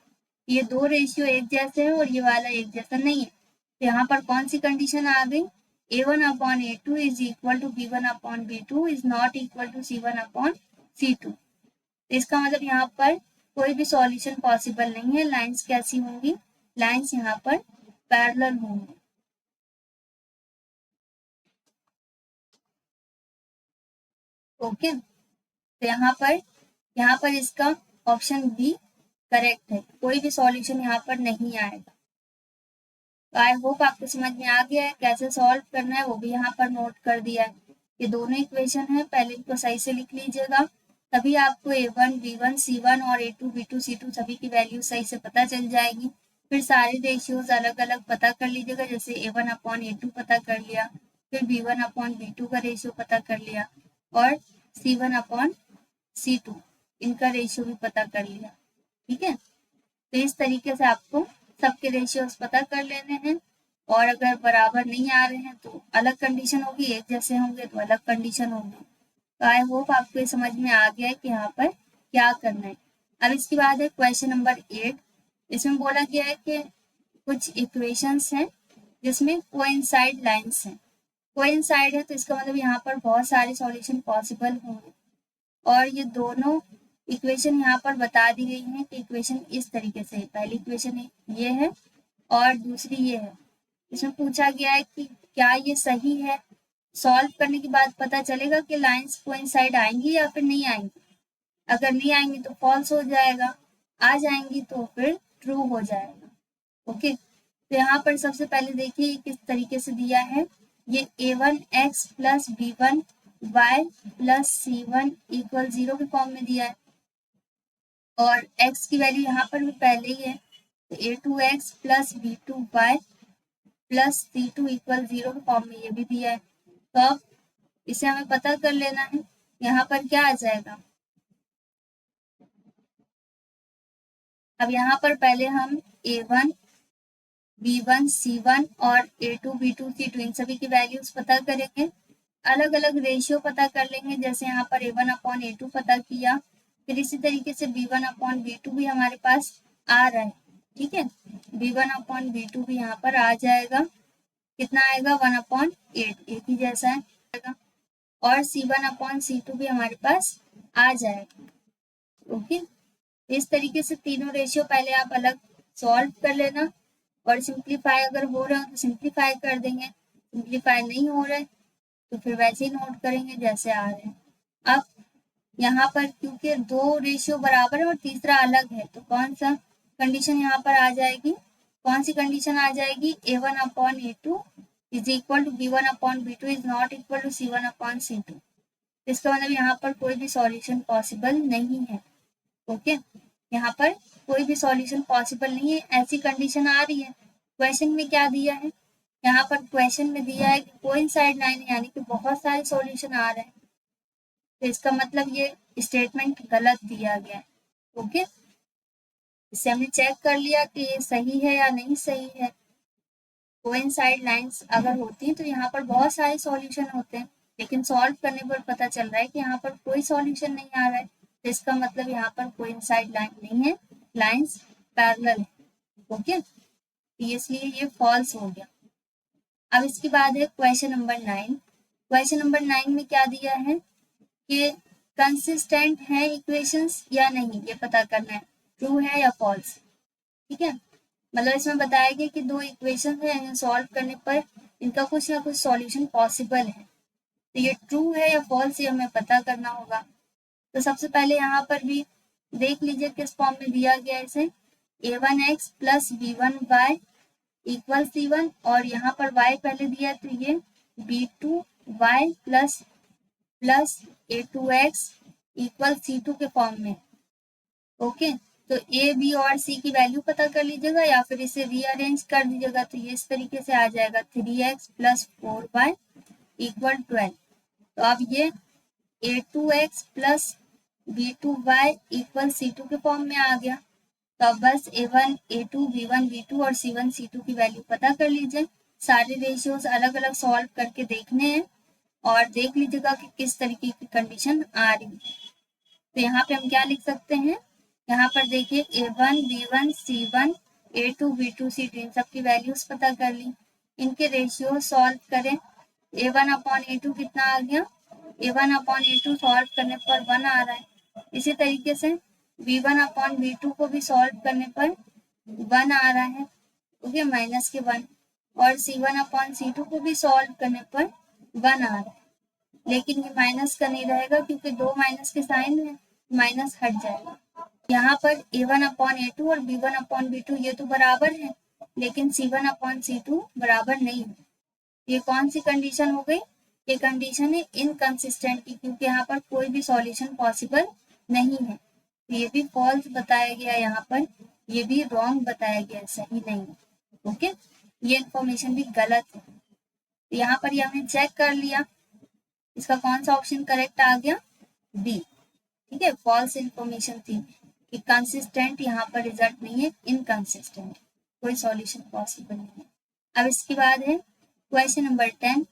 ये दो रेशियो एक जैसे हैं और ये वाला एक जैसा नहीं है। तो यहाँ पर कौन सी कंडीशन आ गई, A1/A2 is equal to B1/B2 is not equal to C1 upon C2। इसका मतलब यहाँ पर कोई भी सॉल्यूशन पॉसिबल नहीं है। लाइंस कैसी होंगी, लाइंस यहाँ पर पैरेलल होंगी। ओके, तो यहाँ पर इसका ऑप्शन बी करेक्ट है, कोई भी सॉल्यूशन यहाँ पर नहीं आएगा। तो आई होप आपको समझ में आ गया है कैसे सॉल्व करना है, वो भी यहाँ पर नोट कर दिया है। ये दोनों इक्वेशन है, पहले इनको सही से लिख लीजिएगा, तभी आपको A1 B1 C1 और A2 B2 C2 सभी की वैल्यू सही से पता चल जाएगी। फिर सारे रेशियोज अलग अलग पता कर लीजिएगा, जैसे A1/A2 पता कर लिया, फिर B1/B2 का रेशियो पता कर लिया और C1/C2 इनका रेशियो भी पता कर लिया। ठीक है, तो इस तरीके से आपको सबके रेशियोज पता कर लेने हैं और अगर बराबर नहीं आ रहे हैं तो अलग कंडीशन होगी, एक जैसे होंगे तो अलग कंडीशन होगी। तो आई होप आपको ये समझ में आ गया है कि यहाँ पर क्या करना है। अब इसके बाद है क्वेश्चन नंबर 8। इसमें बोला गया है कि कुछ इक्वेशंस हैं जिसमें कोइंसाइड लाइंस हैं। कोइंसाइड है तो इसका मतलब यहाँ पर बहुत सारे सॉल्यूशन पॉसिबल होंगे और ये दोनों इक्वेशन यहाँ पर बता दी गई है कि इक्वेशन इस तरीके से है। पहली इक्वेशन ये है और दूसरी ये है। इसमें पूछा गया है कि क्या ये सही है। सॉल्व करने के बाद पता चलेगा कि लाइंस कोइंसाइड आएंगी या फिर नहीं आएंगी। अगर नहीं आएंगी तो फॉल्स हो जाएगा, आ जाएंगी तो फिर ट्रू हो जाएगा। ओके, तो यहाँ पर सबसे पहले देखिए किस तरीके से दिया है। ये A1x plus B1y plus C1 equal 0 के फॉर्म में दिया है और x की वैल्यू यहाँ पर भी पहले ही है, तो A2x plus B2y plus C2 equal 0 के फॉर्म में ये भी दिया है। तो अब इसे हमें पता कर लेना है, यहाँ पर क्या आ जाएगा। अब यहाँ पर पहले हम A1 B1 C1 और A2 B2 C2 इन सभी की वैल्यूज पता करेंगे, अलग अलग रेशियो पता कर लेंगे, जैसे यहाँ पर A1/A2 पता किया, फिर इसी तरीके से B1/B2 भी हमारे पास आ रहा है। ठीक है, B1/B2 भी यहाँ पर आ जाएगा, कितना आएगा 1/8, एक ही जैसा है, और C1/C2 भी हमारे पास आ जाएगा। ओके, इस तरीके से तीनों रेशियो पहले आप अलग सॉल्व कर लेना और सिंप्लीफाई अगर हो रहा है तो सिंप्लीफाई कर देंगे, सिंप्लीफाई नहीं हो रहा है तो फिर वैसे ही नोट करेंगे जैसे आ रहे हैं। अब यहाँ पर क्योंकि दो रेशियो बराबर है और तीसरा अलग है तो कौन सा कंडीशन यहाँ पर आ जाएगी, कौन सी कंडीशन आ जाएगी, A1/A2 is equal to B1/B2 is not equal to C1/C2। इसका मतलब यहाँ पर कोई भी सॉल्यूशन पॉसिबल नहीं है। ओके, यहाँ पर कोई भी सॉल्यूशन पॉसिबल नहीं है, ऐसी कंडीशन आ रही है। क्वेश्चन में क्या दिया है, यहाँ पर क्वेश्चन में दिया है कि कोइंसाइड लाइन यानी कि बहुत सारे सॉल्यूशन आ रहे हैं, तो इसका मतलब ये स्टेटमेंट गलत दिया गया है। ओके, इससे हमने चेक कर लिया कि ये सही है या नहीं सही है। कोइंसाइड लाइंस अगर होती हैं तो यहाँ पर बहुत सारे सॉल्यूशन होते हैं, लेकिन सॉल्व करने पर पता चल रहा है कि यहाँ पर कोई सॉल्यूशन नहीं आ रहा है, तो इसका मतलब यहाँ पर कोइंसाइड लाइन नहीं है, लाइंस पैरेलल है। ओके, इसलिए ये फॉल्स हो गया। अब इसके बाद है क्वेश्चन नंबर 9। क्वेश्चन नंबर 9 में क्या दिया है कि कंसिस्टेंट है इक्वेशंस या नहीं, ये पता करना है, ट्रू है या फॉल्स। ठीक है, मतलब इसमें बताया गया कि दो इक्वेशन है, इन्हें सॉल्व करने पर इनका कुछ ना कुछ सॉल्यूशन पॉसिबल है, तो ये ट्रू है या फॉल्स ये हमें पता करना होगा। तो सबसे पहले यहाँ पर भी देख लीजिए किस फॉर्म में दिया गया है इसे, A1x plus B1y equal C1 और यहाँ पर y पहले दिया तो ये B2y plus a2x equal c2 के फॉर्म में। ओके, तो ए बी और सी की वैल्यू पता कर लीजिएगा या फिर इसे रीअरेंज कर दीजिएगा, तो ये इस तरीके से आ जाएगा 3x प्लस 4y इक्वल 12। तो अब ये a2x plus b2y equal c2 के फॉर्म में आ गया। तो अब बस a1 a2 b1 b2 और c1 c2 की वैल्यू पता कर लीजिए। सारे रेशियोज अलग अलग सॉल्व करके देखने हैं और देख लीजिएगा कि किस तरीके की कंडीशन आ रही है। तो यहाँ पे हम क्या लिख सकते हैं, यहाँ पर देखिए a1 b1 c1 a2 b2 c2 इन सब की वैल्यूज पता कर ली, इनके रेशियो सॉल्व करें। a1 अपॉन a2 कितना आ गया, a1 अपॉन a2 सॉल्व करने पर 1 आ रहा है। इसी तरीके से b1 अपॉन b2 को भी सॉल्व करने पर 1 आ रहा है, ओके, माइनस के 1। और c1 अपॉन c2 को भी सॉल्व करने पर 1 आ रहा है, लेकिन ये माइनस का नहीं रहेगा क्योंकि दो माइनस के साइन है, माइनस हट जाएगा। यहाँ पर a1 अपॉन a2 और b1 अपॉन b2 ये तो बराबर है, लेकिन c1 अपॉन c2 बराबर नहीं है। ये कौन सी कंडीशन हो गई, ये कंडीशन है इनकंसिस्टेंट की, क्योंकि यहाँ पर कोई भी सॉल्यूशन पॉसिबल नहीं है। ये भी फॉल्स बताया गया, यहाँ पर ये भी रॉन्ग बताया गया, सही नहीं है। ओके, ये इंफॉर्मेशन भी गलत है। यहाँ पर ये हमने चेक कर लिया, इसका कौन सा ऑप्शन करेक्ट आ गया, बी। ठीक है, फॉल्स इंफॉर्मेशन थी कि कंसिस्टेंट यहाँ पर रिजल्ट नहीं है, इनकंसिस्टेंट, कोई सॉल्यूशन पॉसिबल नहीं है। अब इसके बाद है क्वेश्चन नंबर 10।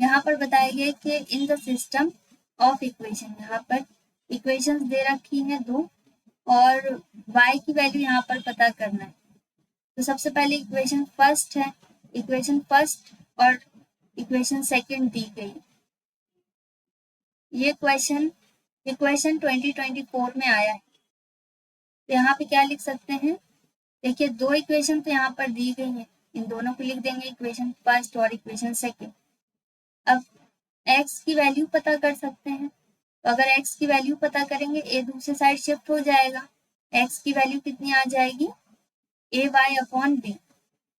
यहाँ पर बताया गया कि in the system of equation, यहाँ पर इक्वेशंस दे रखी हैं दो और y की वैल्यू यहाँ पर पता करना है। तो सबसे पहले इक्वेशन फर्स्ट है, इक्वेशन फर्स्ट और इक्वेशन सेकंड दी गई। ये क्वेश्चन 2024 में आया है। तो यहाँ पे क्या लिख सकते हैं, देखिए दो इक्वेशन तो यहाँ पर दी गई है, इन दोनों को लिख देंगे, इक्वेशन फर्स्ट और इक्वेशन सेकंड। अब x की वैल्यू पता कर सकते हैं, तो अगर x की वैल्यू पता करेंगे a दूसरे साइड शिफ्ट हो जाएगा, x की वैल्यू कितनी आ जाएगी, ay अपॉन b।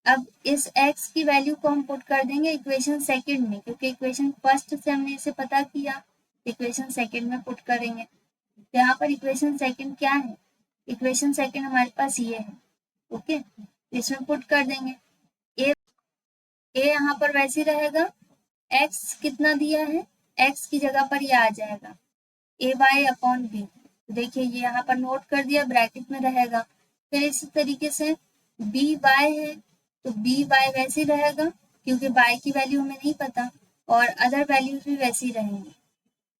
अब इस x की वैल्यू को हम पुट कर देंगे इक्वेशन सेकंड में, क्योंकि इक्वेशन फर्स्ट से हमने इसे पता किया, इक्वेशन सेकंड में पुट करेंगे। तो यहाँ पर इक्वेशन सेकंड क्या है, इक्वेशन सेकंड हमारे पास ये है, ओके, इसमें पुट कर देंगे। ए यहाँ पर वैसे रहेगा, x कितना दिया है, x की जगह पर ये आ जाएगा ay अपॉन b। देखिए ये यहाँ पर नोट कर दिया, ब्रैकेट में रहेगा। फिर इसी तरीके से by है, तो by वैसे रहेगा क्योंकि y की वैल्यू हमें नहीं पता, और अदर वैल्यूज भी वैसे ही रहेंगी।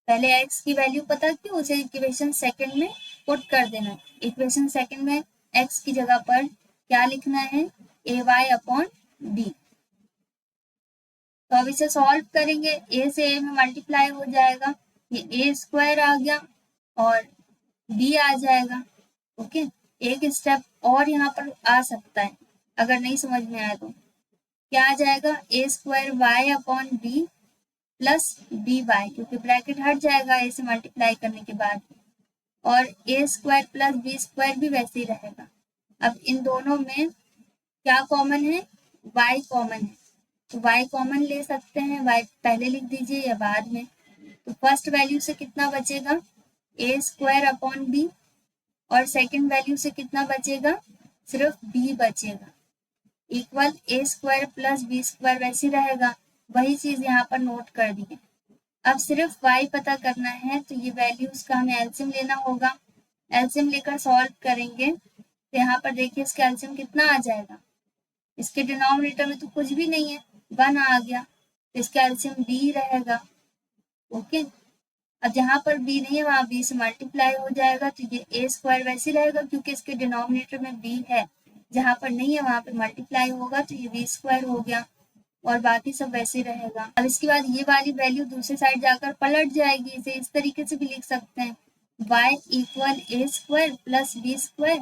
पहले x की वैल्यू पता की, उसे इक्वेशन सेकंड में पुट कर देना। इक्वेशन सेकंड में x की जगह पर क्या लिखना है, ay अपॉन b। तो अब इसे सॉल्व करेंगे, a से a में मल्टीप्लाई हो जाएगा, ये a स्क्वायर आ गया और b आ जाएगा। ओके, एक स्टेप और यहाँ पर आ सकता है, अगर नहीं समझ में आया तो क्या आ जाएगा, a square y upon b plus B Y, क्योंकि ब्रैकेट हट जाएगा a से मल्टीप्लाई करने के बाद, और a square plus B square भी वैसे ही रहेगा। अब इन दोनों में क्या कॉमन है, y कॉमन है, तो y कॉमन ले सकते हैं, y पहले लिख दीजिए या बाद में। तो फर्स्ट वैल्यू से कितना बचेगा, a स्क्वायर अपॉन b, और सेकंड वैल्यू से कितना बचेगा, सिर्फ b बचेगा, equal a square plus B square वैसे रहेगा, वही चीज यहाँ पर नोट कर दी है। अब सिर्फ y पता करना है, तो ये वैल्यूज का हमें एलसीएम लेना होगा, एलसीएम लेकर सॉल्व करेंगे। तो यहाँ पर देखिए इसका एलसीएम कितना आ जाएगा, इसके डिनोमिनेटर में तो कुछ भी नहीं है, 1 आ गया, तो इसका एलसीएम b रहेगा। ओके, अब जहाँ पर b नहीं है वहाँ b से मल्टीप्लाई हो जाएगा, तो ये a स्क्वायर वैसे रहेगा क्योंकि इसके डिनोमिनेटर में b है, जहाँ पर नहीं है वहाँ पे मल्टीप्लाई होगा, तो ये b स्क्वायर हो गया, और बाकी सब वैसे रहेगा। अब इसके बाद ये वाली वैल्यू दूसरे साइड जाकर पलट जाएगी, इसे इस तरीके से भी लिख सकते हैं, y equal a square plus b square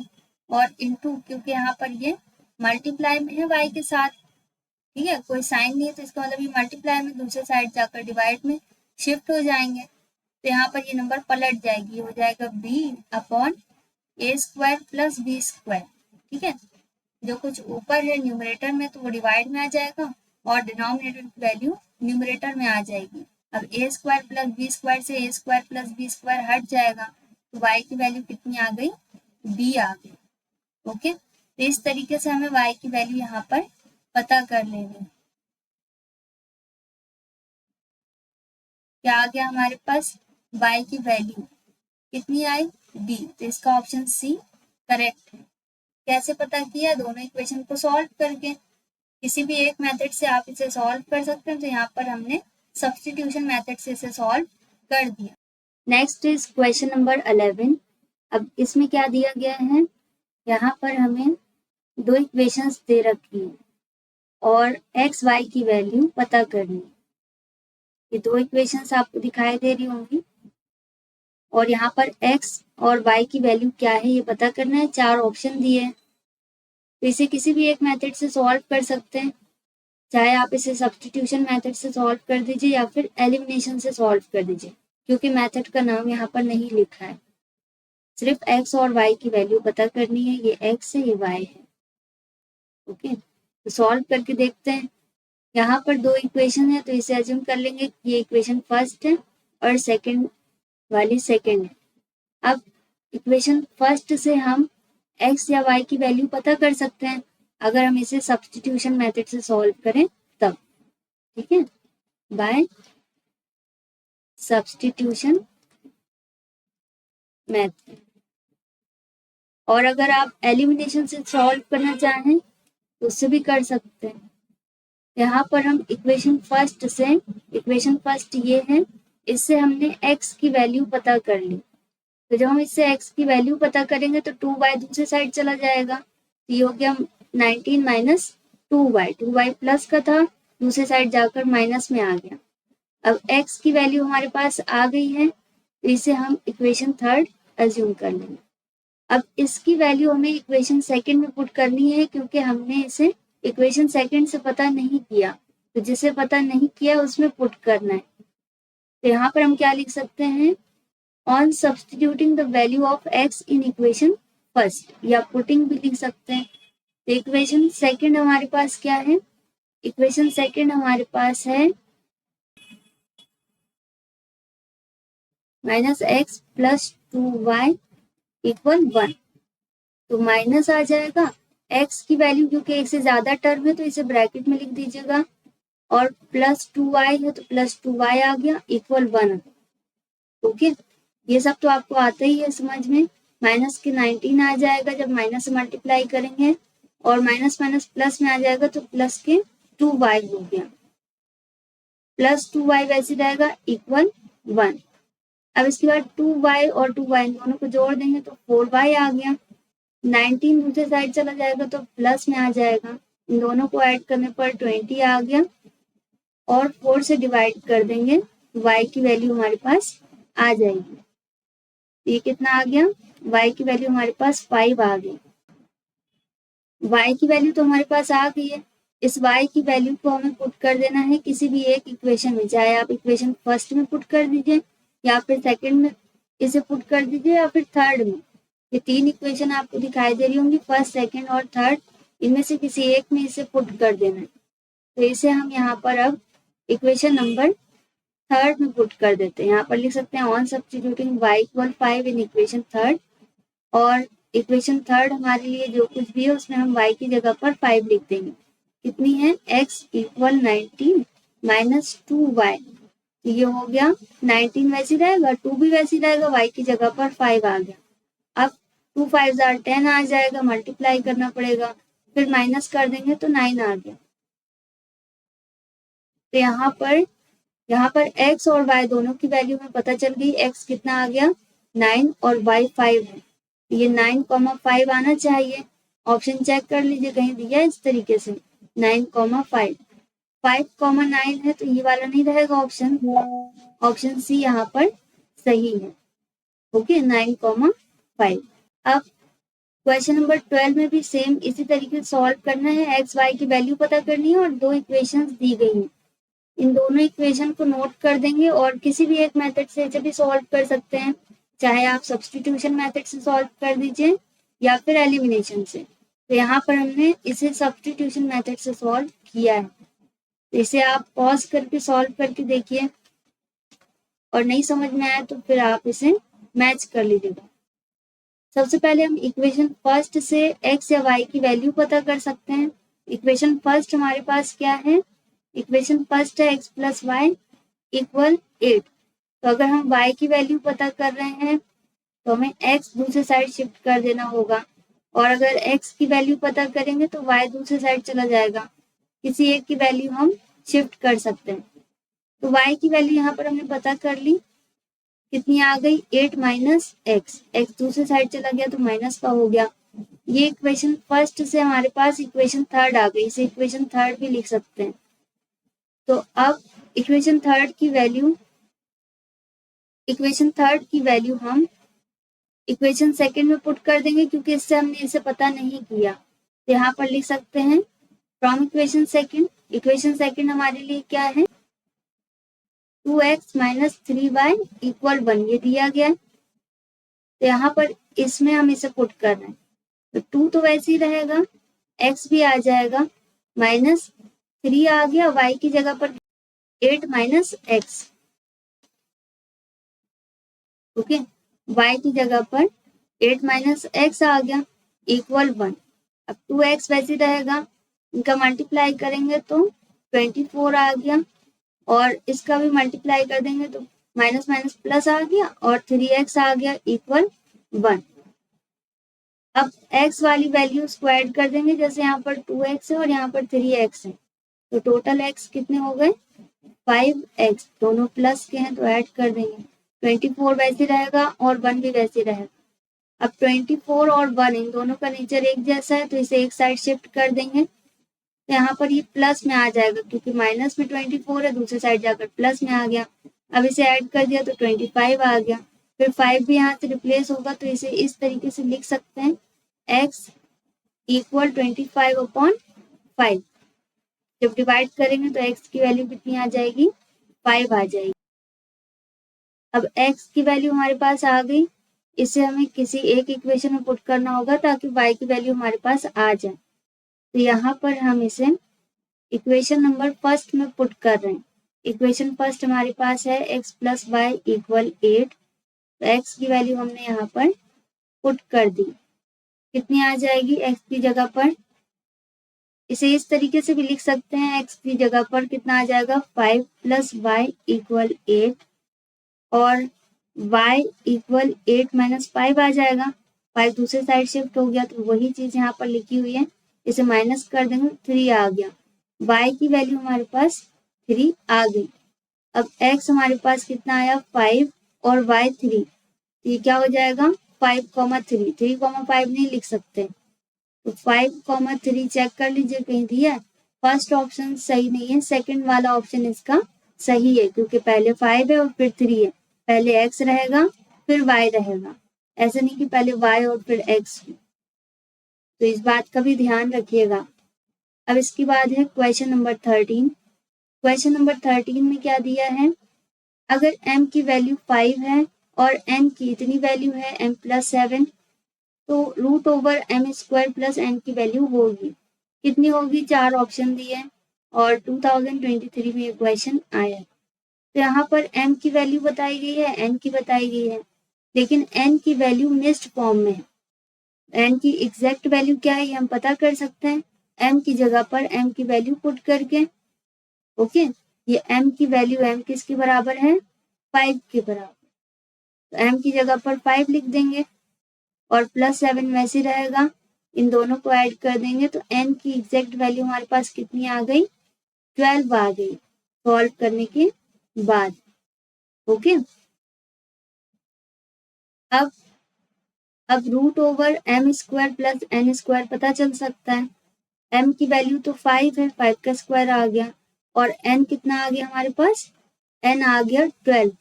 और इंटू, क्योंकि यहाँ पर ये मल्टीप्लाई में है y के साथ, ठीक है, कोई साइन नहीं है, तो इसका मतलब ये मल्टीप्लाई में दूसरे साइड जाकर डिवाइड में शिफ्ट हो जाएंगे, तो यहाँ पर ये नंबर पलट जाएगी, हो जाएगा b upon a square plus b square. ठीक है, जो कुछ ऊपर है न्यूमरेटर में तो वो डिवाइड में आ जाएगा, और डिनोमिनेटर की वैल्यू न्यूमरेटर में आ जाएगी। अब ए स्क्वायर प्लस बी स्क्वायर से ए स्क्वायर प्लस बी स्क्वायर हट जाएगा, तो y की वैल्यू कितनी आ गई, b आ गई। ओके, तो इस तरीके से हमें y की वैल्यू यहाँ पर पता कर लेनी है। क्या आ गया हमारे पास, y की वैल्यू कितनी आई, b, तो इसका ऑप्शन सी करेक्ट है। कैसे पता किया, दोनों इक्वेशन को सॉल्व करके। किसी भी एक मेथड से आप इसे सॉल्व कर सकते हैं, तो यहाँ पर हमने सब्स्टिट्यूशन मेथड से इसे सॉल्व कर दिया। Next is question number 11। अब इसमें क्या दिया गया है, यहाँ पर हमें दो इक्वेशंस दे रखी हैं और एक्स वाई की वैल्यू पता करनी है। ये दो इक्वेशंस आपको दिखाई दे रही होंगी और यहाँ पर एक्स और वाई की वैल्यू क्या है ये पता करना है। 4 ऑप्शन दिए हैं, तो इसे किसी भी एक मेथड से सॉल्व कर सकते हैं, चाहे आप इसे सब्स्टिट्यूशन मेथड से सॉल्व कर दीजिए या फिर एलिमिनेशन से सॉल्व कर दीजिए, क्योंकि मेथड का नाम यहाँ पर नहीं लिखा है। सिर्फ एक्स और वाई की वैल्यू पता करनी है, ये एक्स है ये वाई है। ओके, तो सॉल्व करके देखते हैं। यहाँ पर दो इक्वेशन है, तो इसे अज्यूम कर लेंगे कि ये इक्वेशन फर्स्ट है और सेकंड वाली सेकंड है। अब इक्वेशन फर्स्ट से हम एक्स या वाई की वैल्यू पता कर सकते हैं अगर हम इसे सब्स्टिट्यूशन मेथड से सॉल्व करें तब, ठीक है, बाय सब्स्टिट्यूशन मेथड। और अगर आप एलिमिनेशन से सॉल्व करना चाहें तो उससे भी कर सकते हैं। यहाँ पर हम इक्वेशन फर्स्ट ये है, इससे हमने x की वैल्यू पता कर ली। तो जब हम इससे x की वैल्यू पता करेंगे तो 2y दूसरी साइड चला जाएगा, तो ये हो गया 19 माइनस 2y प्लस का था, दूसरी साइड जाकर माइनस में आ गया। अब x की वैल्यू हमारे पास आ गई है, तो इसे हम इक्वेशन थर्ड अज्यूम कर लेंगे। अब इसकी वैल्यू हमें इक्वेशन सेकंड में पुट करनी है, क्योंकि हमने इसे इक्वेशन सेकंड से पता नहीं किया, तो जिसे पता नहीं किया उसमें पुट करना है। तो यहाँ पर हम क्या लिख सकते हैं, on substituting the value of x in equation first, या पुटिंग भी लिख सकते हैं। तो इक्वेशन सेकंड हमारे पास क्या है, इक्वेशन सेकंड हमारे पास है minus x plus 2y equal 1। तो माइनस आ जाएगा, x की वैल्यू क्योंकि एक से ज्यादा टर्म है तो इसे ब्रैकेट में लिख दीजिएगा, और प्लस 2y है तो प्लस 2y आ गया इक्वल 1। ओके, ये सब तो आपको आता ही है समझ में। माइनस के 19 आ जाएगा जब माइनस से मल्टीप्लाई करेंगे, और माइनस माइनस प्लस में आ जाएगा तो प्लस के 2y हो गया, प्लस 2y वैसे रहेगा इक्वल 1। अब इसके बाद 2y और 2y दोनों को जोड़ देंगे तो 4y आ गया, 19 दूसरी साइड चला जाएगा तो प्लस में आ जाएगा, इन दोनों को ऐड करने पर 20 आ गया, और 4 से डिवाइड कर देंगे, y की वैल्यू हमारे पास आ जाएगी। ये कितना आ गया, y की वैल्यू हमारे पास 5 आ गई। y की वैल्यू तो हमारे पास आ गई है, इस y की वैल्यू को हमें पुट कर देना है किसी भी एक इक्वेशन में, चाहे आप इक्वेशन फर्स्ट में पुट कर दीजिए या फिर सेकंड में इसे पुट कर दीजिए या फिर थर्ड में। ये 3 इक्वेशन आपको दिखाई दे रही होंगी, फर्स्ट सेकंड और थर्ड, इनमें से किसी एक में इसे पुट कर देना है। तो इसे हम यहाँ पर अब इक्वेशन नंबर थर्ड में पुट कर देते हैं। यहाँ पर लिख सकते हैं on substituting y equal 5 in equation third, और इक्वेशन थर्ड हमारे लिए जो कुछ भी है उसमें हम y की जगह पर 5 लिख देंगे। कितनी है, x इक्वल 19 माइनस 2y, ये हो गया 19 वैसे रहेगा, 2 भी वैसे रहेगा, y की जगह पर 5 आ गया। अब 2 5 10 आ जाएगा, मल्टीप्लाई करना पड़ेगा, फिर माइनस कर देंगे तो 9 आ गया। तो यहाँ पर x और y दोनों की वैल्यू में पता चल गई, x कितना आ गया 9 और y 5 है, ये 9,5 आना चाहिए। ऑप्शन चेक कर लीजिए, कहीं दिया है इस तरीके से 9,5, 5,9 है, तो ये वाला नहीं रहेगा ऑप्शन, ऑप्शन सी यहाँ पर सही है। ओके, 9,5। अब क्वेश्चन नंबर 12 में भी सेम इसी तरीके से सॉल्व करना है, एक्स वाई की वैल्यू पता करनी है और दो इक्वेशंस दी गई हैं। इन दोनों इक्वेशन को नोट कर देंगे और किसी भी एक मेथड से इसे भी सॉल्व कर सकते हैं, चाहे आप सब्स्टिट्यूशन मेथड से सॉल्व कर दीजिए या फिर एलिमिनेशन से। तो यहाँ पर हमने इसे सब्स्टिट्यूशन मेथड से सॉल्व किया है, तो इसे आप पॉज करके सॉल्व करके देखिए। और नहीं समझ में आया तो फिर आप इसे मैच कर लीजिएगा। सबसे पहले हम इक्वेशन फर्स्ट से x या y की वैल्यू पता कर सकते हैं। इक्वेशन फर्स्ट हमारे पास क्या है? इक्वेशन फर्स्ट है x प्लस वाई इक्वल 8। तो अगर हम y की वैल्यू पता कर रहे हैं तो हमें x दूसरे साइड शिफ्ट कर देना होगा, और अगर x की वैल्यू पता करेंगे तो y दूसरे साइड चला जाएगा। किसी एक की वैल्यू हम शिफ्ट कर सकते हैं। तो y की वैल्यू यहाँ पर हमने पता कर ली, कितनी आ गई? 8 माइनस एक्स। एक्स दूसरे साइड चला गया तो माइनस का हो गया। ये इक्वेशन फर्स्ट से हमारे पास इक्वेशन थर्ड आ गई, इसे इक्वेशन थर्ड भी लिख सकते हैं। तो अब इक्वेशन थर्ड की वैल्यू हम इक्वेशन सेकंड में पुट कर देंगे, क्योंकि इससे हमने इसे पता नहीं किया। तो यहाँ पर लिख सकते हैं from equation second. Equation second हमारे लिए क्या है? 2x माइनस 3y इक्वल 1, ये दिया गया है। तो यहाँ पर इसमें हम इसे पुट कर रहे हैं, तो 2 तो वैसे ही रहेगा, x भी आ जाएगा, माइनस 3 आ गया, y की जगह पर 8 माइनस एक्स। ओके, y की जगह पर 8 माइनस एक्स आ गया इक्वल 1। अब 2x वैसे ही रहेगा, इनका मल्टीप्लाई करेंगे तो 24 आ गया, और इसका भी मल्टीप्लाई कर देंगे तो माइनस माइनस प्लस आ गया, और 3x आ गया इक्वल 1। अब x वाली वैल्यू स्क्वायर कर देंगे, जैसे यहाँ पर 2x है और यहाँ पर 3x है, तो टोटल x कितने हो गए? 5x। दोनों प्लस के हैं तो ऐड कर देंगे। 24 वैसे रहेगा और 1 भी वैसे रहेगा। अब 24 और 1 इन दोनों का नेचर एक जैसा है, तो इसे एक साइड शिफ्ट कर देंगे, तो यहाँ पर ये प्लस में आ जाएगा, क्योंकि माइनस में 24 है, दूसरे साइड जाकर प्लस में आ गया। अब इसे ऐड कर दिया तो 25 आ गया, फिर 5 भी यहाँ से रिप्लेस होगा, तो इसे इस तरीके से लिख सकते हैं x इक्वल 25/5। जब डिवाइड करेंगे तो x की वैल्यू कितनी आ जाएगी? 5 आ जाएगी। अब x की वैल्यू हमारे पास आ गई, इसे हमें किसी एक इक्वेशन में पुट करना होगा ताकि y की वैल्यू हमारे पास आ जाए। तो यहाँ पर हम इसे इक्वेशन नंबर फर्स्ट में पुट कर रहे हैं। इक्वेशन फर्स्ट हमारे पास है x प्लस वाई इक्वल 8। तो x की वैल्यू हमने यहाँ पर पुट कर दी, कितनी आ जाएगी x की जगह पर? इसे इस तरीके से भी लिख सकते हैं, x की जगह पर कितना आ जाएगा? 5 प्लस वाई इक्वल 8, और y इक्वल 8 माइनस 5 आ जाएगा। 5 दूसरे साइड शिफ्ट हो गया, तो वही चीज यहाँ पर लिखी हुई है, इसे माइनस कर देंगे, 3 आ गया। y की वैल्यू हमारे पास 3 आ गई। अब x हमारे पास कितना आया? 5 और y 3, तो ये क्या हो जाएगा? 5,3। 3,5 नहीं लिख सकते, तो 5,3 चेक कर लीजिए कहीं दिया है। फर्स्ट ऑप्शन सही नहीं है, सेकंड वाला ऑप्शन इसका सही है, क्योंकि पहले 5 है और फिर 3 है। पहले x रहेगा फिर y रहेगा, ऐसा नहीं कि पहले y और फिर x। तो इस बात का भी ध्यान रखिएगा। अब इसके बाद है क्वेश्चन नंबर 13। क्वेश्चन नंबर 13 में क्या दिया है? अगर m की वैल्यू 5 है और n की इतनी वैल्यू है m प्लस 7, तो root over m square plus n की वैल्यू होगी, कितनी होगी? 4 ऑप्शन दिए और 2023 में ये क्वेश्चन आया। तो यहाँ पर m की वैल्यू बताई गई है, n की बताई गई है, लेकिन n की वैल्यू मिक्स्ड फॉर्म में है। n की एग्जैक्ट वैल्यू क्या है ये हम पता कर सकते हैं m की जगह पर m की वैल्यू पुट करके। ओके, ये m की वैल्यू m किसके बराबर है? 5 के बराबर। तो m की जगह पर 5 लिख देंगे, और प्लस 7 वैसे रहेगा, इन दोनों को ऐड कर देंगे, तो n की एग्जैक्ट वैल्यू हमारे पास कितनी आ गई? 12 आ गई सॉल्व करने के बाद। ओके, अब root over m square plus n square पता चल सकता है। m की वैल्यू तो 5 है, 5 का स्क्वायर आ गया, और n कितना आ गया हमारे पास? n आ गया 12।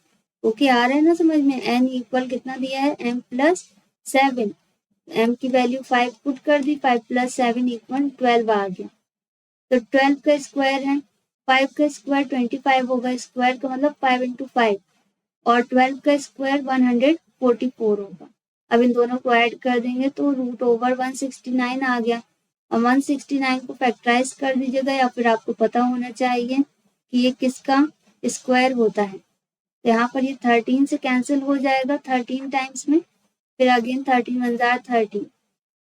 ओके, आ रहा है ना समझ में? n इक्वल कितना दिया है? m plus 7। m की वैल्यू 5 पुट कर दी, 5 प्लस 7 इक्वल 12 आ गया। तो 12 का स्क्वायर है, 5 का स्क्वायर 25 होगा, स्क्वायर का मतलब 5 इंटू 5, और 12 का स्क्वायर 144 होगा। अब इन दोनों को ऐड कर देंगे तो रूट ओवर 169 आ गया। और 169 को फैक्टराइज कर दीजिएगा, या फिर आपको पता होना चाहिए कि ये किसका स्क्वायर होता है। तो यहाँ पर ये 13 से कैंसिल हो जाएगा 13 टाइम्स में, फिर अगेन 13 वन जार 13,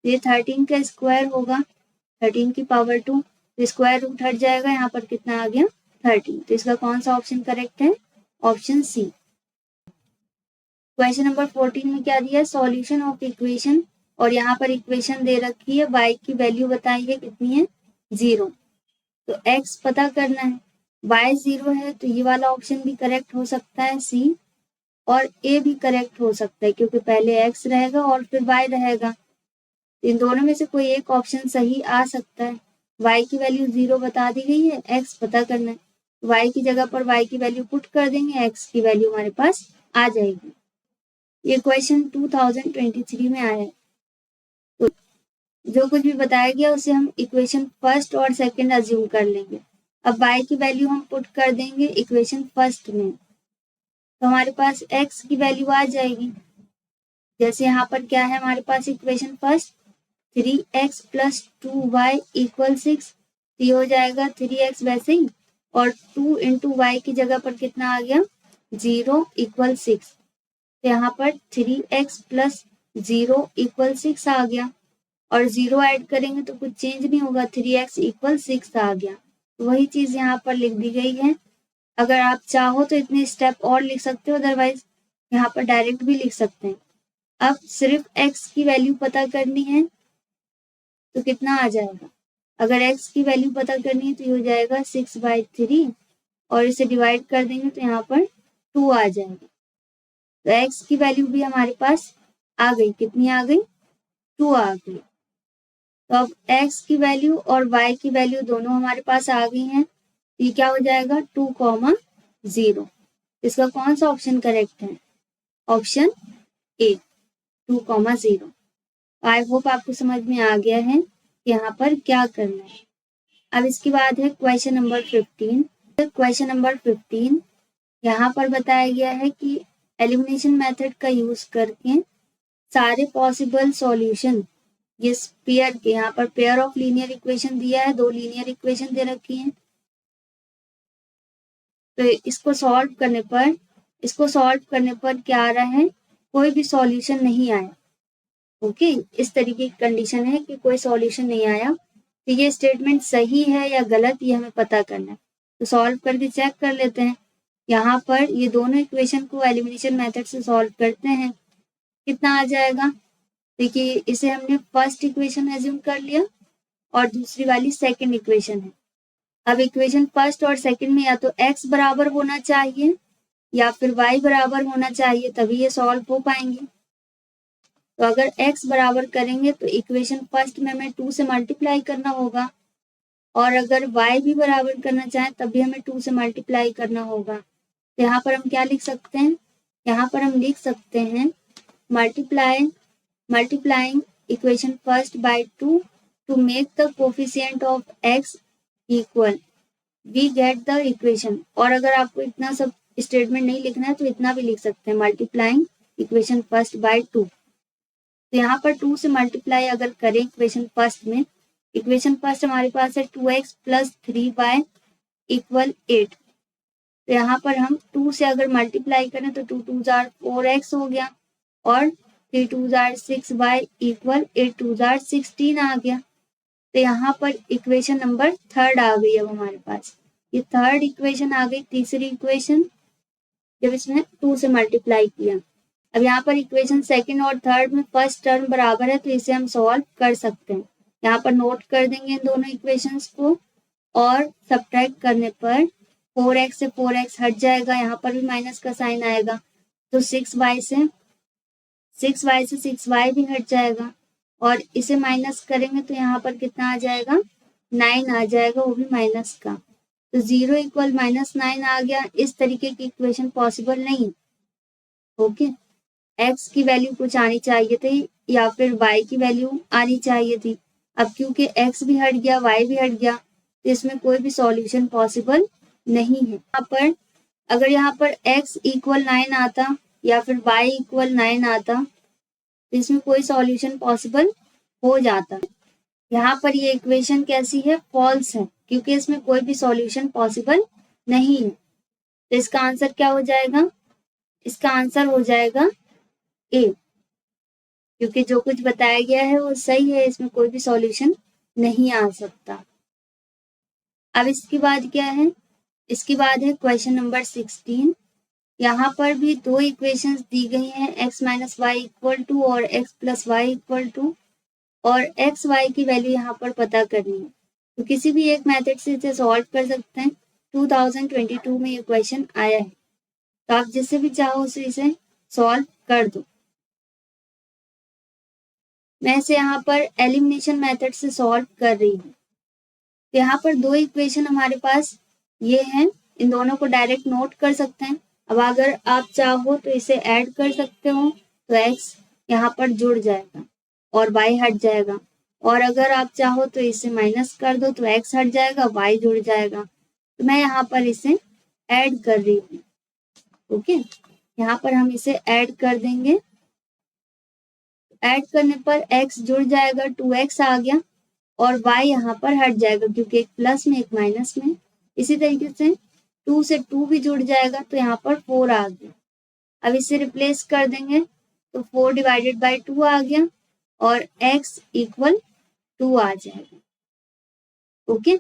ये 13 का स्क्वायर होगा 13 की पावर 2, तो स्क्वायर रूट हट जाएगा, यहाँ पर कितना आ गया 13। तो इसका कौन सा ऑप्शन करेक्ट है? Option C. क्वेश्चन नंबर 14 में क्या दिया है? सॉल्यूशन ऑफ इक्वेशन, और यहाँ पर इक्वेशन दे रखी है, y की वैल्यू बताइए कितनी है? 0। तो x पता करना है, y 0 है तो ये वाला ऑप्शन भी करेक्ट हो सकता है सी, और ए भी करेक्ट हो सकता है क्योंकि पहले x रहेगा और फिर y रहेगा। इन दोनों में से कोई एक ऑप्शन सही आ सकता है। y की वैल्यू 0 बता दी गई है, x पता करना है, y की जगह पर y की वैल्यू पुट कर देंगे, x की वैल्यू हमारे पास आ जाएगी। ये क्वेश्चन 2023 में आया है। तो जो कुछ भी बताया गया उसे हम इक्वेशन फर्स्ट और सेकंड अज्यूम कर लेंगे। अब y की वैल्यू हम पुट कर देंगे इक्वेशन फर्स्ट में, तो हमारे पास x की वैल्यू आ जाएगी। जैसे यहाँ पर क्या है हमारे पास equation first, 3x plus 2y equal 6, ये हो जाएगा 3x वैसे ही, और 2 इंटू वाई की जगह पर कितना आ गया? 0 इक्वल 6। तो यहाँ पर 3x प्लस 0 इक्वल 6 आ गया, और 0 ऐड करेंगे तो कुछ चेंज नहीं होगा, 3x इक्वल 6 आ गया। तो वही चीज़ यहाँ पर लिख दी गई है। अगर आप चाहो तो इतने स्टेप और लिख सकते हो, अदरवाइज यहाँ पर डायरेक्ट भी लिख सकते हैं। अब सिर्फ x की वैल्यू पता करनी है तो कितना आ जाएगा? अगर x की वैल्यू पता करनी है तो ये हो जाएगा 6/3, और इसे डिवाइड कर देंगे तो यहाँ पर 2 आ जाएगा। तो x की वैल्यू भी हमारे पास आ गई, कितनी आ गई? 2 आ गई। तो अब x की वैल्यू और y की वैल्यू दोनों हमारे पास आ गई हैं, ये क्या हो जाएगा? 2,0। इसका कौन सा ऑप्शन करेक्ट है? Option A, 2,0। आई होप आपको समझ में आ गया है कि यहाँ पर क्या करना है। अब इसके बाद है क्वेश्चन नंबर 15। क्वेश्चन नंबर 15 यहाँ पर बताया गया है कि एलिमिनेशन मेथड का यूज करके सारे पॉसिबल सॉल्यूशन ये पेयर के, यहाँ पर पेयर ऑफ लीनियर इक्वेशन दिया है, 2 लीनियर इक्वेशन दे रखी हैं। तो इसको सॉल्व करने पर क्या आ रहा है? कोई भी सॉल्यूशन नहीं आया। ओके, इस तरीके की कंडीशन है कि कोई सॉल्यूशन नहीं आया। तो ये स्टेटमेंट सही है या गलत, ये हमें पता करना है। तो सॉल्व करके चेक कर लेते हैं। यहाँ पर ये दोनों इक्वेशन को एलिमिनेशन मेथड से सॉल्व करते हैं, कितना आ जाएगा? देखिए, इसे हमने फर्स्ट इक्वेशन एज्यूम कर लिया और दूसरी वाली सेकंड इक्वेशन है। अब इक्वेशन फर्स्ट और सेकंड में या तो x बराबर होना चाहिए या फिर y बराबर होना चाहिए, तभी ये सॉल्व हो पाएंगे। तो अगर x बराबर करेंगे तो इक्वेशन फर्स्ट में हमें 2 से मल्टीप्लाई करना होगा, और अगर y भी बराबर करना चाहें तब भी हमें 2 से मल्टीप्लाई करना होगा। तो यहाँ पर हम क्या लिख सकते हैं? यहाँ पर हम लिख सकते हैं multiplying equation first by 2 to make the coefficient of x equal, we get the equation. और अगर आपको इतना सब स्टेटमेंट नहीं लिखना है तो इतना भी लिख सकते हैं, मल्टीप्लाइंग इक्वेशन फर्स्ट बाय 2। तो यहाँ पर 2 से मल्टीप्लाई अगर करें इक्वेशन फर्स्ट में, इक्वेशन फर्स्ट हमारे पास है 2x प्लस 3y इक्वल 8। तो यहाँ पर हम 2 से अगर मल्टीप्लाई करें तो 2 2 जार 4x हो गया, और 3 2 जार 6y इक्वल 8 2 जार 16 आ गया। तो यहाँ पर इक्वेशन नंबर थर्ड आ गई। अब हमारे पास ये थर्ड इक्वेशन आ गई, तीसरी इक्वेशन जब इसमें 2 से मल्टीप्लाई किया। अब यहाँ पर इक्वेशन सेकंड और थर्ड में फर्स्ट टर्म बराबर है तो इसे हम सॉल्व कर सकते हैं। यहाँ पर नोट कर देंगे इन दोनों इक्वेशंस को, और सब्ट्रैक्ट करने पर 4x से 4x हट जाएगा, यहाँ पर भी माइनस का साइन आएगा, तो 6y से 6y भी हट जाएगा, और इसे माइनस करेंगे तो यहाँ पर कितना आ जाएगा? 9 आ जाएगा, वो भी माइनस का। तो 0 इक्वल -9 आ गया। इस तरीके की इक्वेशन पॉसिबल नहीं। ओके, x की वैल्यू कुछ आनी चाहिए थी या फिर y की वैल्यू आनी चाहिए थी। अब क्योंकि x भी हट गया, y भी हट गया, तो इसमें कोई भी सॉल्यूशन पॉसिबल नहीं है। अगर यहाँ पर x इक्वल 9 आता या फिर y इक्वल 9 आता तो इसमें कोई सॉल्यूशन पॉसिबल हो जाता। यहाँ पर ये इक्वेशन कैसी है? फॉल्स है, क्योंकि इसमें कोई भी सॉल्यूशन पॉसिबल नहीं है। तो इसका आंसर क्या हो जाएगा? इसका आंसर हो जाएगा ए, क्योंकि जो कुछ बताया गया है वो सही है, इसमें कोई भी सॉल्यूशन नहीं आ सकता। अब इसके बाद क्या है, इसके बाद है क्वेश्चन नंबर 16। यहाँ पर भी दो इक्वेशंस दी गई हैं, x minus Y equal to और x plus Y equal to, और x y की वैल्यू यहाँ पर पता करनी है। तो किसी भी एक मेथड से इसे सॉल्व कर सकते हैं। 2022 में ये क्वेश्चन आया है, तो आप जिससे भी चाहो उसे इसे सॉल्व कर दो। मैं इसे यहाँ पर एलिमिनेशन मेथड से सॉल्व कर रही हूँ। तो यहाँ पर दो इक्वेशन हमारे पास ये हैं, इन दोनों को डायरेक्ट नोट कर सकते हैं। अब अगर आप चाहो तो इसे ऐड कर सकते हो, तो x यहाँ पर जुड़ जाएगा और y हट जाएगा, और अगर आप चाहो तो इसे माइनस कर दो तो x हट जाएगा, y जुड़ जाएगा। तो मैं यहाँ पर इसे ऐड कर रही हूँ। ओके, यहाँ पर हम इसे ऐड कर देंगे। ऐड करने पर x जुड़ जाएगा, 2x आ गया, और y यहाँ पर हट जाएगा क्योंकि एक प्लस में एक माइनस में। इसी तरीके से 2 से 2 भी जुड़ जाएगा, तो यहाँ पर 4 आ गया। अब इसे रिप्लेस कर देंगे तो 4 डिवाइडेड बाई 2 आ गया, और x इक्वल 2 आ जाएगा। ओके,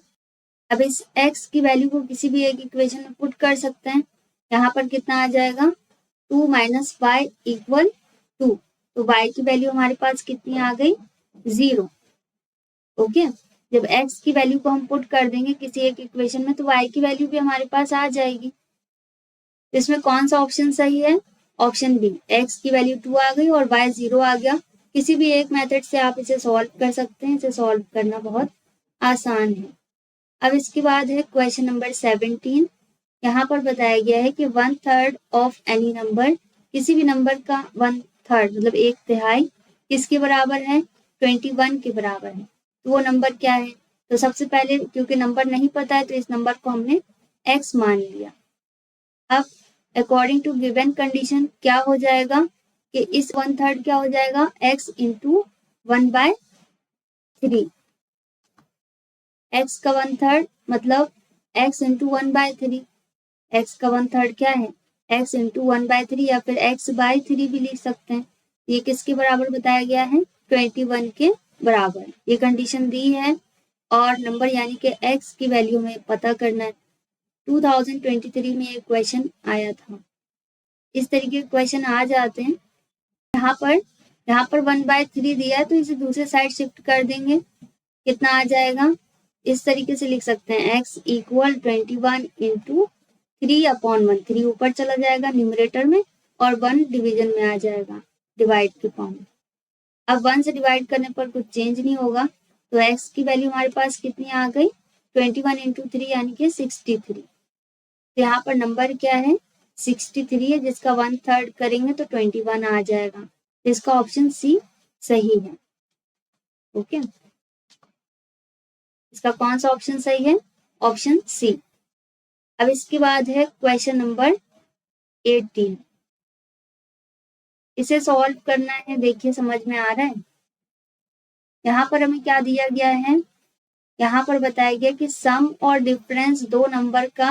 अब इस x की वैल्यू को किसी भी एक इक्वेशन में पुट कर सकते हैं। यहाँ पर कितना आ जाएगा, 2 माइनस वाई इक्वल 2, तो y की वैल्यू हमारे पास कितनी आ गई, 0। ओके, जब x की वैल्यू को हम पुट कर देंगे किसी एक इक्वेशन में तो y की वैल्यू भी हमारे पास आ जाएगी। इसमें कौन सा ऑप्शन सही है, ऑप्शन बी, x की वैल्यू 2 आ गई और y 0 आ गया। किसी भी एक मेथड से आप इसे सॉल्व कर सकते हैं, इसे सॉल्व करना बहुत आसान है। अब इसके बाद है क्वेश्चन नंबर 17। यहाँ पर बताया गया है कि 1/3 ऑफ एनी नंबर, किसी भी नंबर का 1/3 मतलब 1/3 किसके बराबर है, 21 के बराबर है। तो वो नंबर क्या है, तो सबसे पहले क्योंकि नंबर नहीं पता है तो इस नंबर को हमने x मान लिया। अब अकॉर्डिंग टू गिवन कंडीशन क्या हो जाएगा कि इस 1/3 क्या हो जाएगा, x इंटू 1/3। x का 1/3 मतलब x इंटू 1/3। x का 1/3 क्या है, x इंटू 1/3, या फिर x/3 भी लिख सकते हैं। ये किसके बराबर बताया गया है, 21 के बराबर। ये कंडीशन दी है और नंबर यानी कि x की वैल्यू हमें पता करना है। 2023 में एक क्वेश्चन आया था। इस तरीके के क्वेश्चन आ जाते हैं। यहाँ पर 1/3 दिया है तो इसे दूसरे साइड शिफ्ट कर देंगे, कितना आ जाएगा, इस तरीके से लिख सकते हैं, x इक्वल 21 इंटू 3/1। 3 ऊपर चला जाएगा न्यूमरेटर में और 1 डिवीजन में आ जाएगा डिवाइड के फॉर्म में। अब 1 से डिवाइड करने पर कुछ चेंज नहीं होगा, तो x की वैल्यू हमारे पास कितनी आ गई, 21 इंटू 3 यानी कि 63। तो यहाँ पर नंबर क्या है, 63 है, जिसका 1/3 करेंगे तो 21 आ जाएगा। तो इसका ऑप्शन सी सही है। ओके, इसका कौन सा ऑप्शन सही है, ऑप्शन सी। अब इसके बाद है क्वेश्चन नंबर 18। इसे सॉल्व करना है, देखिए समझ में आ रहा है। यहाँ पर हमें क्या दिया गया है, यहाँ पर बताया गया कि सम और डिफरेंस दो नंबर का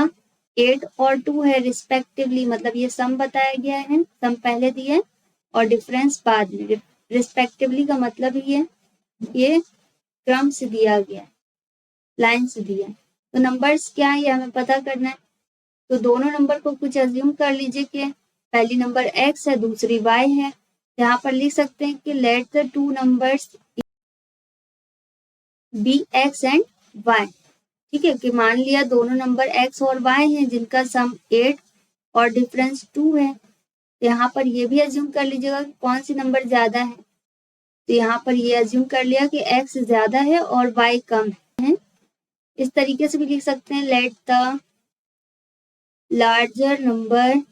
8 और 2 है रिस्पेक्टिवली, मतलब ये सम बताया गया है, सम पहले दिया है और डिफरेंस बाद में। रिस्पेक्टिवली का मतलब ही है ये क्रम से दिया गया है, लाइन से दिया है। तो नंबर्स क्या है ये हमें पता करना है। तो दोनों नंबर को कुछ अज्यूम कर लीजिए कि पहली नंबर x है, दूसरी y है। यहाँ पर लिख सकते हैं कि let the two numbers be x and y। ठीक है, कि मान लिया दोनों नंबर x और y हैं जिनका सम 8 और डिफरेंस 2 है। तो यहाँ पर ये भी अज्यूम कर लीजिएगा कि कौन सी नंबर ज्यादा है। तो यहाँ पर ये अज्यूम कर लिया कि x ज्यादा है और y कम है। इस तरीके से भी लिख सकते हैं, let the larger number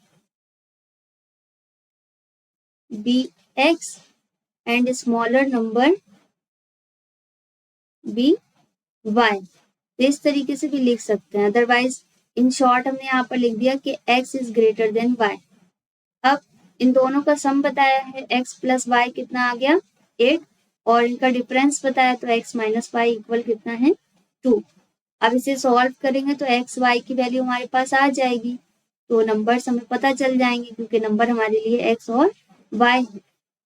be x and smaller number be y। तो इस तरीके से भी लिख सकते हैं। अदरवाइज इन शॉर्ट हमने यहाँ पर लिख दिया कि x is greater than y। अब इन दोनों का सम बताया है, x प्लस y कितना आ गया, 8, और इनका डिफरेंस बताया तो x माइनस वाई इक्वल कितना है, 2। अब इसे सॉल्व करेंगे तो x y की वैल्यू हमारे पास आ जाएगी। तो नंबर्स हमें पता चल जाएंगे क्योंकि नंबर हमारे लिए एक्स और वाई है।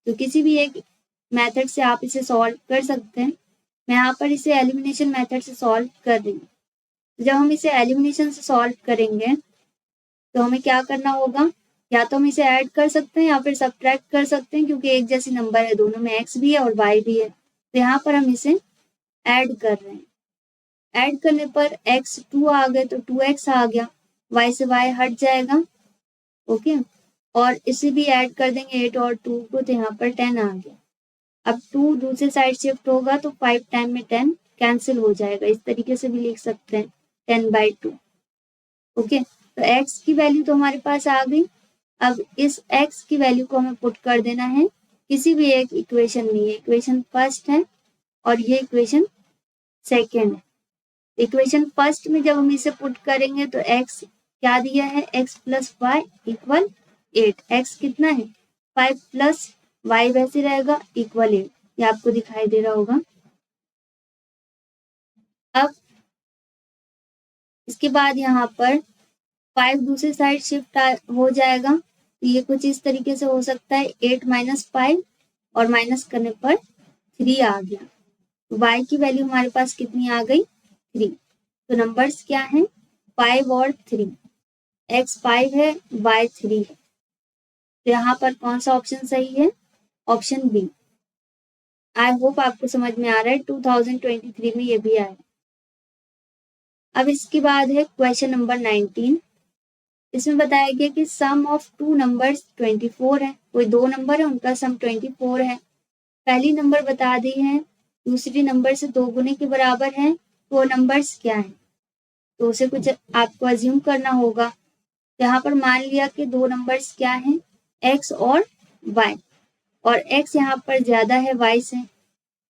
तो किसी भी एक मेथड से आप इसे सॉल्व कर सकते हैं। मैं यहाँ पर इसे एलिमिनेशन मेथड से सॉल्व कर रही हूँ। जब हम इसे एलिमिनेशन से सॉल्व करेंगे तो हमें क्या करना होगा, या तो हम इसे ऐड कर सकते हैं या फिर सब्ट्रैक्ट कर सकते हैं, क्योंकि एक जैसी नंबर है, दोनों में एक्स भी है और वाई भी है। तो यहाँ पर हम इसे ऐड कर रहे हैं। ऐड करने पर x 2 आ गए तो 2x आ गया, y से y हट जाएगा। ओके, और इसे भी ऐड कर देंगे 8 और 2 को, तो यहाँ पर 10 आ गया। अब 2 दूसरे साइड शिफ्ट होगा तो 5 टाइम में 10 कैंसिल हो जाएगा। इस तरीके से भी लिख सकते हैं 10/2। ओके, तो x की वैल्यू तो हमारे पास आ गई। अब इस x की वैल्यू को हमें पुट कर देना है किसी भी एक इक्वेशन में। ये इक्वेशन फर्स्ट है और ये इक्वेशन सेकेंड है। इक्वेशन फर्स्ट में जब हम इसे पुट करेंगे तो x क्या दिया है, x plus Y equal 8। x कितना है 5 प्लस y वैसे रहेगा इक्वल 8। ये आपको दिखाई दे रहा होगा। अब इसके बाद यहाँ पर 5 दूसरी साइड शिफ्ट हो जाएगा, तो ये कुछ इस तरीके से हो सकता है 8 माइनस 5 और माइनस करने पर 3 आ गया। y की वैल्यू हमारे पास कितनी आ गई 3। तो नंबर्स क्या हैं 5 और 3। x 5 है y 3 है। तो यहाँ पर कौन सा ऑप्शन सही है, ऑप्शन बी। आई होप आपको समझ में आ रहा है। 2023 में ये भी आया। अब इसके बाद है क्वेश्चन नंबर 19। इसमें बताया गया कि सम ऑफ 2 नंबर्स 24 है। कोई 2 नंबर है, उनका सम 24 है। पहली नंबर बता दी है, दूसरी नंबर से 2 गुने के बराबर है। तो वो नंबर्स क्या है, तो उसे कुछ आपको अज्यूम करना होगा। यहाँ पर मान लिया कि 2 नंबर्स क्या हैं, x और y, और x यहाँ पर ज्यादा है y से।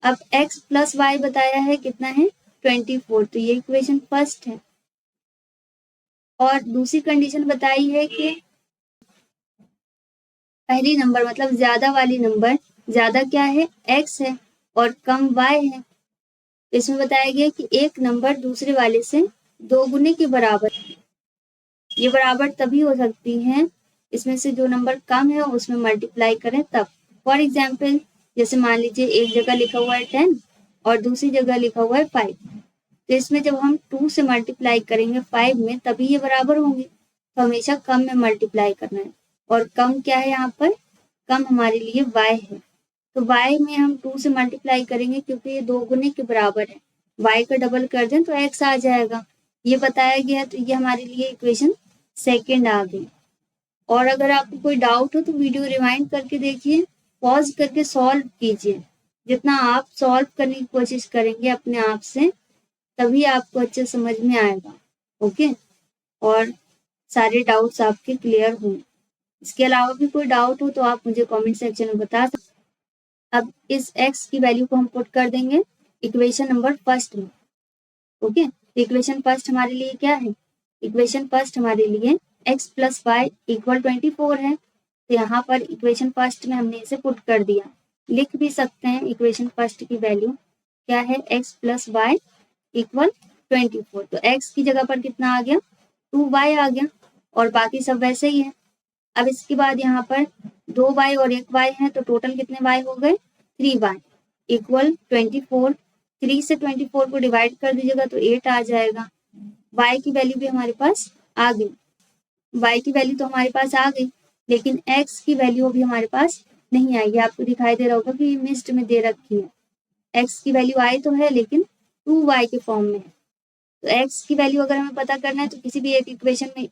अब x प्लस y बताया है कितना है 24, तो ये इक्वेशन फर्स्ट है। और दूसरी कंडीशन बताई है कि पहली नंबर मतलब ज्यादा वाली नंबर, ज्यादा क्या है x है और कम y है। इसमें बताया गया कि एक नंबर दूसरे वाले से 2 गुने के बराबर है। ये बराबर तभी हो सकती है इसमें से जो नंबर कम है उसमें मल्टीप्लाई करें तब। फॉर एग्जाम्पल, जैसे मान लीजिए एक जगह लिखा हुआ है 10 और दूसरी जगह लिखा हुआ है 5, तो इसमें जब हम 2 से मल्टीप्लाई करेंगे 5 में तभी ये बराबर होंगे। तो हमेशा कम में मल्टीप्लाई करना है, और कम क्या है यहाँ पर, कम हमारे लिए y है। तो y में हम 2 से मल्टीप्लाई करेंगे क्योंकि ये 2 गुने के बराबर है। y का डबल कर दें तो x आ जाएगा। ये बताया गया, तो ये हमारे लिए इक्वेशन सेकेंड आ गई। और अगर आपको कोई डाउट हो तो वीडियो रिवाइंड करके देखिए, पॉज करके सॉल्व कीजिए। जितना आप सॉल्व करने की कोशिश करेंगे अपने आप से, तभी आपको अच्छे समझ में आएगा। ओके, और सारे डाउट्स आपके क्लियर हों। इसके अलावा भी कोई डाउट हो तो आप मुझे कमेंट सेक्शन में बता सकते। अब इस x की वैल्यू को हम पुट कर देंगे इक्वेशन नंबर फर्स्ट में। ओके, इक्वेशन फर्स्ट हमारे लिए क्या है, इक्वेशन फर्स्ट हमारे लिए x प्लस वाई इक्वल 24 है। तो यहाँ पर इक्वेशन फर्स्ट में हमने इसे पुट कर दिया। लिख भी सकते हैं इक्वेशन फर्स्ट की वैल्यू क्या है, x प्लस वाई इक्वल 24। तो x की जगह पर कितना आ गया 2y आ गया, और बाकी सब वैसे ही है। अब इसके बाद यहाँ पर 2y और 1y है, तो टोटल कितने y हो गए 3y इक्वल 24। 3 से 24 को डिवाइड कर दीजिएगा तो 8 आ जाएगा। y की वैल्यू भी हमारे पास आ गई। y की वैल्यू तो हमारे पास आ गई, लेकिन x की वैल्यू अभी हमारे पास नहीं आई है। आपको दिखाई दे रहा होगा कि मिस्ड में दे रखी है। x की वैल्यू आई तो है लेकिन 2y के फॉर्म में है। तो x की वैल्यू अगर हमें पता करना है तो किसी भी एक इक्वेशन में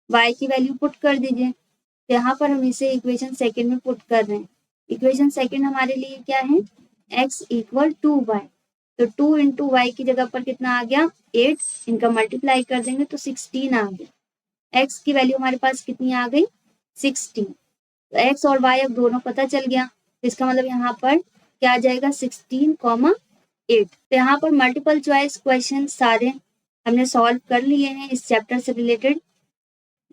y की वैल्यू पुट कर दीजिए। तो यहाँ पर हम इसे इक्वेशन सेकेंड में पुट कर रहे हैं। इक्वेशन सेकेंड हमारे लिए क्या है, x इक्वल 2y। तो 2 इंटू वाई की जगह पर कितना आ गया 8, इनका मल्टीप्लाई कर देंगे तो 16 आ गया। x की वैल्यू हमारे पास कितनी आ गई 16। तो x और y अब दोनों पता चल गया, तो इसका मतलब यहाँ पर क्या आ जाएगा 16,8। तो यहाँ पर मल्टीपल चॉइस क्वेश्चन सारे हमने सॉल्व कर लिए हैं इस चैप्टर से related.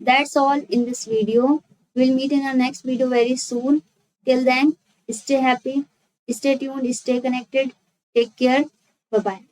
That's all in this video. We'll meet in our next video very soon. Till then, stay happy, stay tuned, stay connected. Take care. Bye bye.